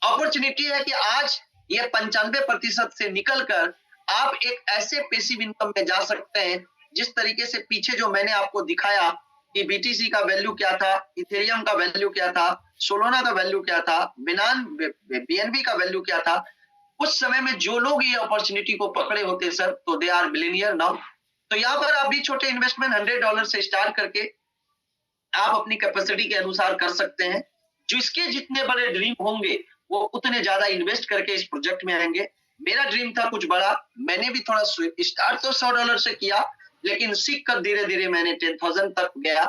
अपॉर्चुनिटी है कि आज ये 95% से निकलकर आप एक ऐसे पैसिव इनकम में जा सकते हैं जिस तरीके से पीछे जो मैंने आपको दिखाया कि बीटीसी का वैल्यू क्या था, इथेरियम का वैल्यू क्या था, सोलोना का वैल्यू क्या था, बीएनबी का वैल्यू क्या था। उस समय में जो लोग ये अपॉर्चुनिटी को पकड़े होते सर, तो दे आर मिलियनियर नाउ। तो यहाँ पर आप भी छोटे इन्वेस्टमेंट $100 से स्टार्ट करके आप अपनी कैपेसिटी के अनुसार कर सकते हैं। जिसके जितने बड़े ड्रीम होंगे वो उतने ज्यादा इन्वेस्ट करके इस प्रोजेक्ट में आएंगे। मेरा ड्रीम था कुछ बड़ा, मैंने भी थोड़ा स्टार्ट तो $100 से किया, लेकिन सीख कर धीरे धीरे मैंने 10,000 तक गया।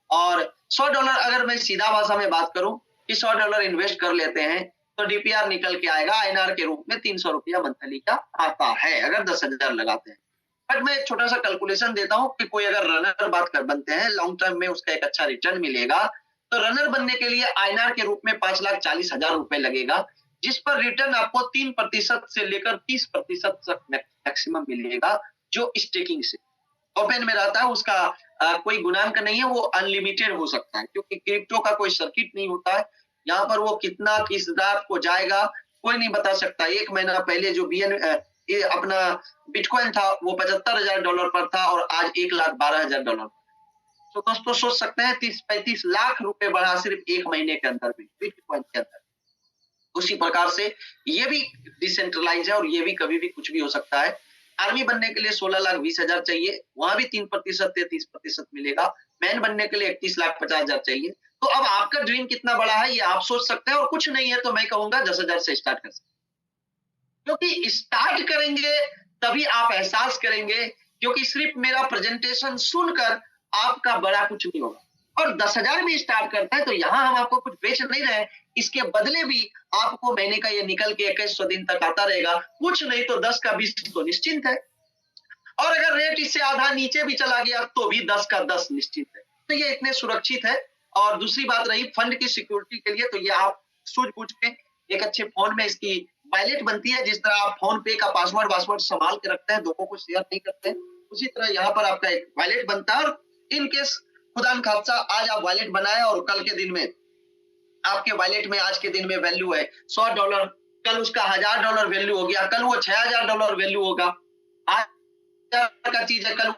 और $100 अगर मैं सीधा भाषा में बात करूं कि $100 इन्वेस्ट कर लेते हैं तो डीपीआर निकल के आएगा आईएनआर के रूप में ₹300 मंथली का आता है, अगर 10,000 लगाते हैं। बट मैं छोटा सा कैलकुलेशन देता हूं कि कोई अगर रनर बनते हैं लॉन्ग टर्म में उसका एक अच्छा रिटर्न मिलेगा, तो रनर बनने के लिए आईएनआर के रूप में ₹5,40,000 लगेगा, जिस पर रिटर्न आपको 3% से लेकर 30% तक मैक्सिमम मिलेगा, जो स्टेकिंग से ओपन में रहता है। उसका कोई गुणांक नहीं है, वो अनलिमिटेड हो सकता है, क्योंकि क्रिप्टो का कोई सर्किट नहीं होता है। यहाँ पर वो कितना किस रात को जाएगा कोई नहीं बता सकता। 1 महीना पहले जो ये अपना बिटकॉइन था वो $75,000 पर था और आज $1,12,000। तो दोस्तों सोच सकते हैं 30-35 लाख रुपए बढ़ा सिर्फ 1 महीने के अंदर में बिटकॉइन के अंदर। उसी प्रकार से ये भी डिसेंट्रलाइज है और ये भी कभी भी कुछ भी हो सकता है। आर्मी बनने के लिए 16,20,000 चाहिए, वहां भी 3% से 30% मिलेगा। मैन बनने के लिए 31,50,000 चाहिए। तो अब आपका ड्रीम कितना बड़ा है ये आप सोच सकते हैं, और कुछ नहीं है तो मैं कहूंगा 10,000 से स्टार्ट कर सकते हैं, क्योंकि स्टार्ट करेंगे तभी आप एहसास करेंगे। क्योंकि सिर्फ मेरा प्रेजेंटेशन सुनकर आपका बड़ा कुछ नहीं होगा। और 10,000 में स्टार्ट करते हैं तो यहाँ हम आपको कुछ बेच नहीं रहे, इसके बदले भी आपको महीने का ये निकल के 2100 दिन तक आता रहेगा। कुछ नहीं तो 10 का 20 तो निश्चिंत है, और अगर रेट इससे आधा नीचे भी चला गया तो भी 10 का 10 निश्चित है। तो ये इतने सुरक्षित है। और दूसरी बात रही फंड की सिक्योरिटी के लिए, तो ये आप सूझबूझ के एक अच्छे फोन में इसकी वॉलेट बनती है। जिस तरह आप फोन पे का पासवर्ड संभाल के रखते हैं, लोगों को शेयर नहीं करते हैं, उसी तरह यहाँ पर आपका एक वॉलेट बनता है। और इन केस खुदा न खास्ता आज आप वॉलेट बनाए और कल के दिन में आपके वॉलेट में आज के दिन में वैल्यू है $100, कल उसका $1000 वैल्यू हो गया, कल वो $6000 वैल्यू होगा। आज का चीज है, कल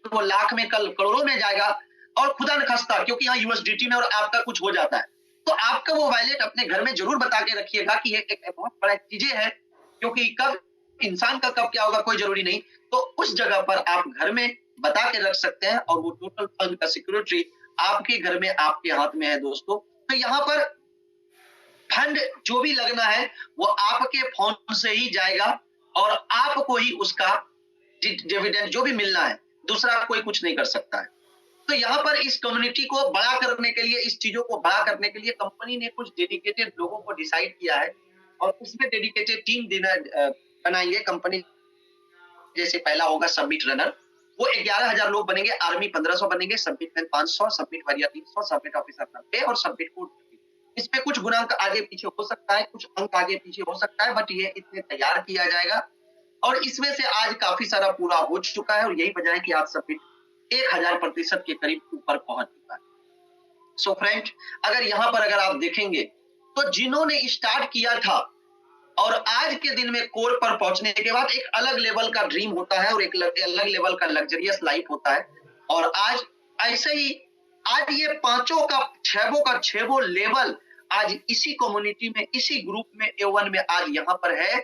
वो लाख में, कल करोड़ों में जाएगा। और खुदा न खास्ता क्योंकि यहाँ यूएसडीटी में और आपका कुछ हो जाता है, तो आपका वो वॉलेट अपने घर में जरूर बता के रखिएगा कि ये एक बहुत बड़ा चीजें है, क्योंकि कब इंसान का कब क्या होगा कोई जरूरी नहीं। तो उस जगह पर आप घर में बता के रख सकते हैं और वो टोटल फंड का सिक्योरिटी आपके घर में, आपके हाथ में है दोस्तों। तो यहाँ पर फंड जो भी लगना है वो आपके फोन से ही जाएगा और आपको ही उसका डिविडेंड जो भी मिलना है, दूसरा कोई कुछ नहीं कर सकता है। तो यहाँ पर इस कम्युनिटी को बड़ा करने के लिए, इस चीजों को बड़ा करने के लिए कंपनी ने कुछ डेडिकेटेड लोगों को डिसाइड किया है और उसमें डेडिकेटेड टीम बनाएंगे कंपनी। जैसे पहला होगा सबमिट रनर, वो 11,000 लोग बनेंगे, आर्मी 1500 बनेंगे, submit man 500, submit warrior 300, submit officer 90 और सबमिट कोड। इसमें कुछ गुणांक आगे पीछे हो सकता है, कुछ अंक आगे पीछे हो सकता है, बट ये इतने तैयार किया जाएगा और इसमें से आज काफी सारा पूरा हो चुका है और यही वजह है कि आज सबमिट 1000% के करीब ऊपर पहुंच चुका है। सो फ्रेंड, अगर यहाँ पर अगर आप देखेंगे तो जिन्होंने स्टार्ट किया था और आज के दिन में कोर पर पहुंचने के बाद एक अलग लेवल का ड्रीम होता है और एक अलग लेवल का लग्जरियस लाइफ होता है। और आज ऐसे ही आज ये पांचों का छेवो लेवल आज इसी कम्युनिटी में, इसी ग्रुप में, A1 में आज यहाँ पर है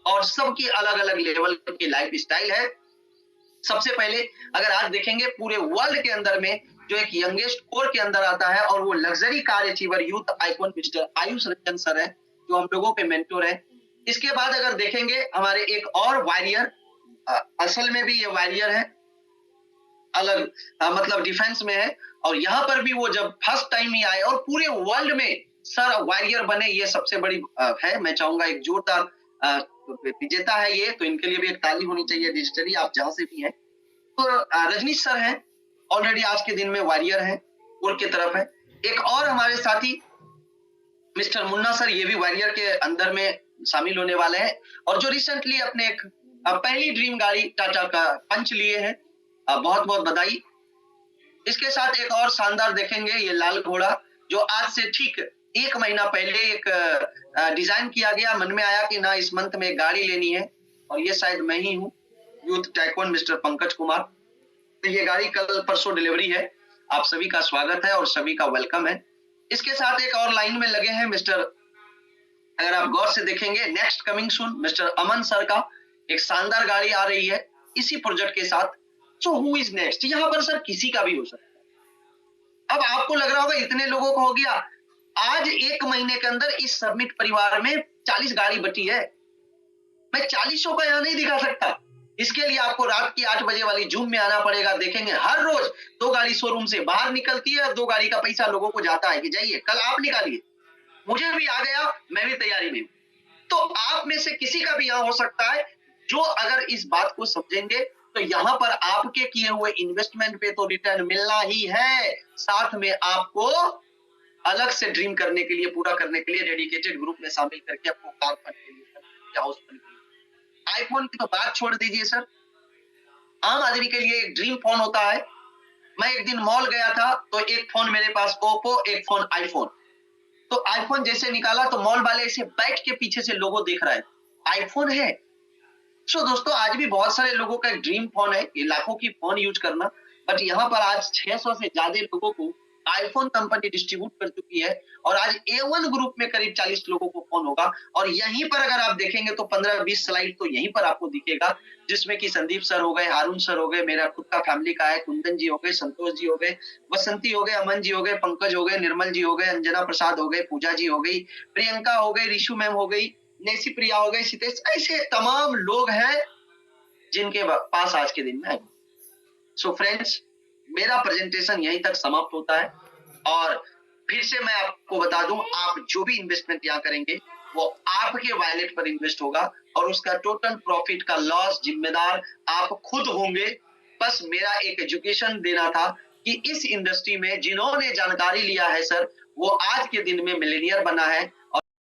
और सबकी अलग अलग लेवल की लाइफ स्टाइल है। सबसे पहले अगर आज देखेंगे पूरे वर्ल्ड के अंदर में जो एक यंगेस्ट कोर के अंदर आता है और वो luxury car achiever youth icon mister Ayush Ranjan sir है, जो हम लोगों के मेंटोर है। इसके बाद अगर देखेंगे हमारे एक और वॉरियर, असल में भी ये वॉरियर है, अलग मतलब डिफेंस में है और यहाँ पर भी वो जब फर्स्ट टाइम ही आए और पूरे वर्ल्ड में सर वॉरियर बने, ये सबसे बड़ी है। मैं चाहूंगा एक जोरदार विजेता है ये, तो इनके लिए भी एक ताली होनी चाहिए डिजिटली, आप जहां से भी हैं। तो रजनीश सर हैं, ऑलरेडी आज के दिन में वॉरियर हैं, कोर की तरफ है। एक और हमारे साथी मिस्टर मुन्ना सर, ये भी वॉरियर के अंदर में शामिल होने वाले हैं और जो रिसेंटली अपने एक पहली ड्रीम गाड़ी टाटा का पंच लिए हैं, बहुत बहुत बधाई। इसके साथ एक और शानदार देखेंगे, ये लाल घोड़ा, जो आज से ठीक 1 महीना पहले एक डिजाइन किया गया, मन में आया कि ना इस मंथ में गाड़ी लेनी है और ये शायद मैं ही हूँ, youth tycoon mister Pankaj Kumar. तो ये गाड़ी कल परसों डिलीवरी है, आप सभी का स्वागत है और सभी का वेलकम है। इसके साथ एक और लाइन में लगे हैं मिस्टर, अगर आप गौर से देखेंगे, नेक्स्ट कमिंग सून मिस्टर अमन सर का एक शानदार गाड़ी आ रही है इसी प्रोजेक्ट के साथ। सो हु इज नेक्स्ट, यहाँ पर सर किसी का भी हो सकता है। अब आपको लग रहा होगा इतने लोगों को हो गया, आज 1 महीने के अंदर इस सबमिट परिवार में 40 गाड़ी बटी है। मैं 40 का यहाँ नहीं दिखा सकता, इसके लिए आपको रात की 8 बजे वाली जूम में आना पड़ेगा। देखेंगे हर रोज 2 गाड़ी शोरूम से बाहर निकलती है और 2 गाड़ी का पैसा लोगों को जाता है कि जाइए कल आप निकालिए। मुझे भी आ गया, मैं भी तैयारी में। तो आप में से किसी का भी यहाँ हो सकता है, जो अगर इस बात को समझेंगे तो यहाँ पर आपके किए हुए इन्वेस्टमेंट पे तो रिटर्न मिलना ही है, साथ में आपको अलग से ड्रीम करने के लिए, पूरा करने के लिए डेडिकेटेड ग्रुप में शामिल करके आपको कार फंड के लिए, हाउस फंड के लिए, आईफोन की तो बात छोड़ दीजिए सर, आम आदमी के लिए एक ड्रीम फोन होता है। मैं एक दिन मॉल गया था तो एक फोन मेरे पास ओप्पो, एक फोन आईफोन। तो आईफोन जैसे निकाला तो मॉल वाले ऐसे बैठ के पीछे से लोगो देख रहा है, आईफोन है। सो दोस्तों, आज भी बहुत सारे लोगों का एक ड्रीम फोन है, ये लाखों की फोन यूज करना, बट यहाँ पर आज 600 से ज्यादा लोगों को आईफोन कंपनी डिस्ट्रीब्यूट कर चुकी है और आज A1 ग्रुप में करीब 40 लोगों को फोन होगा। और यहीं पर अगर आप देखेंगे तो 15-20 स्लाइड तो यहीं पर आपको दिखेगा, जिसमें कि संदीप सर हो गए, हारून सर हो गए, मेरा खुद का फैमिली का है, कुंदन जी हो गए, संतोष जी हो गए, बसंती हो गए, अमन जी हो गए, पंकज हो गए, निर्मल जी हो गए, अंजना प्रसाद हो गए, पूजा जी हो गई, प्रियंका हो गई, रिशु मैम हो गई, नेसी प्रिया हो गई, सितेश, ऐसे तमाम लोग हैं जिनके पास आज के दिन में है। सो फ्रेंड्स, मेरा प्रेजेंटेशन यहीं तक समाप्त होता है और फिर से मैं आपको बता दूं, आप जो भी इन्वेस्टमेंट यहाँ करेंगे वो आपके वॉलेट पर इन्वेस्ट होगा और उसका टोटल प्रॉफिट का लॉस जिम्मेदार आप खुद होंगे। बस मेरा एक एजुकेशन देना था कि इस इंडस्ट्री में जिन्होंने जानकारी लिया है सर, वो आज के दिन में मिलीनियर बना है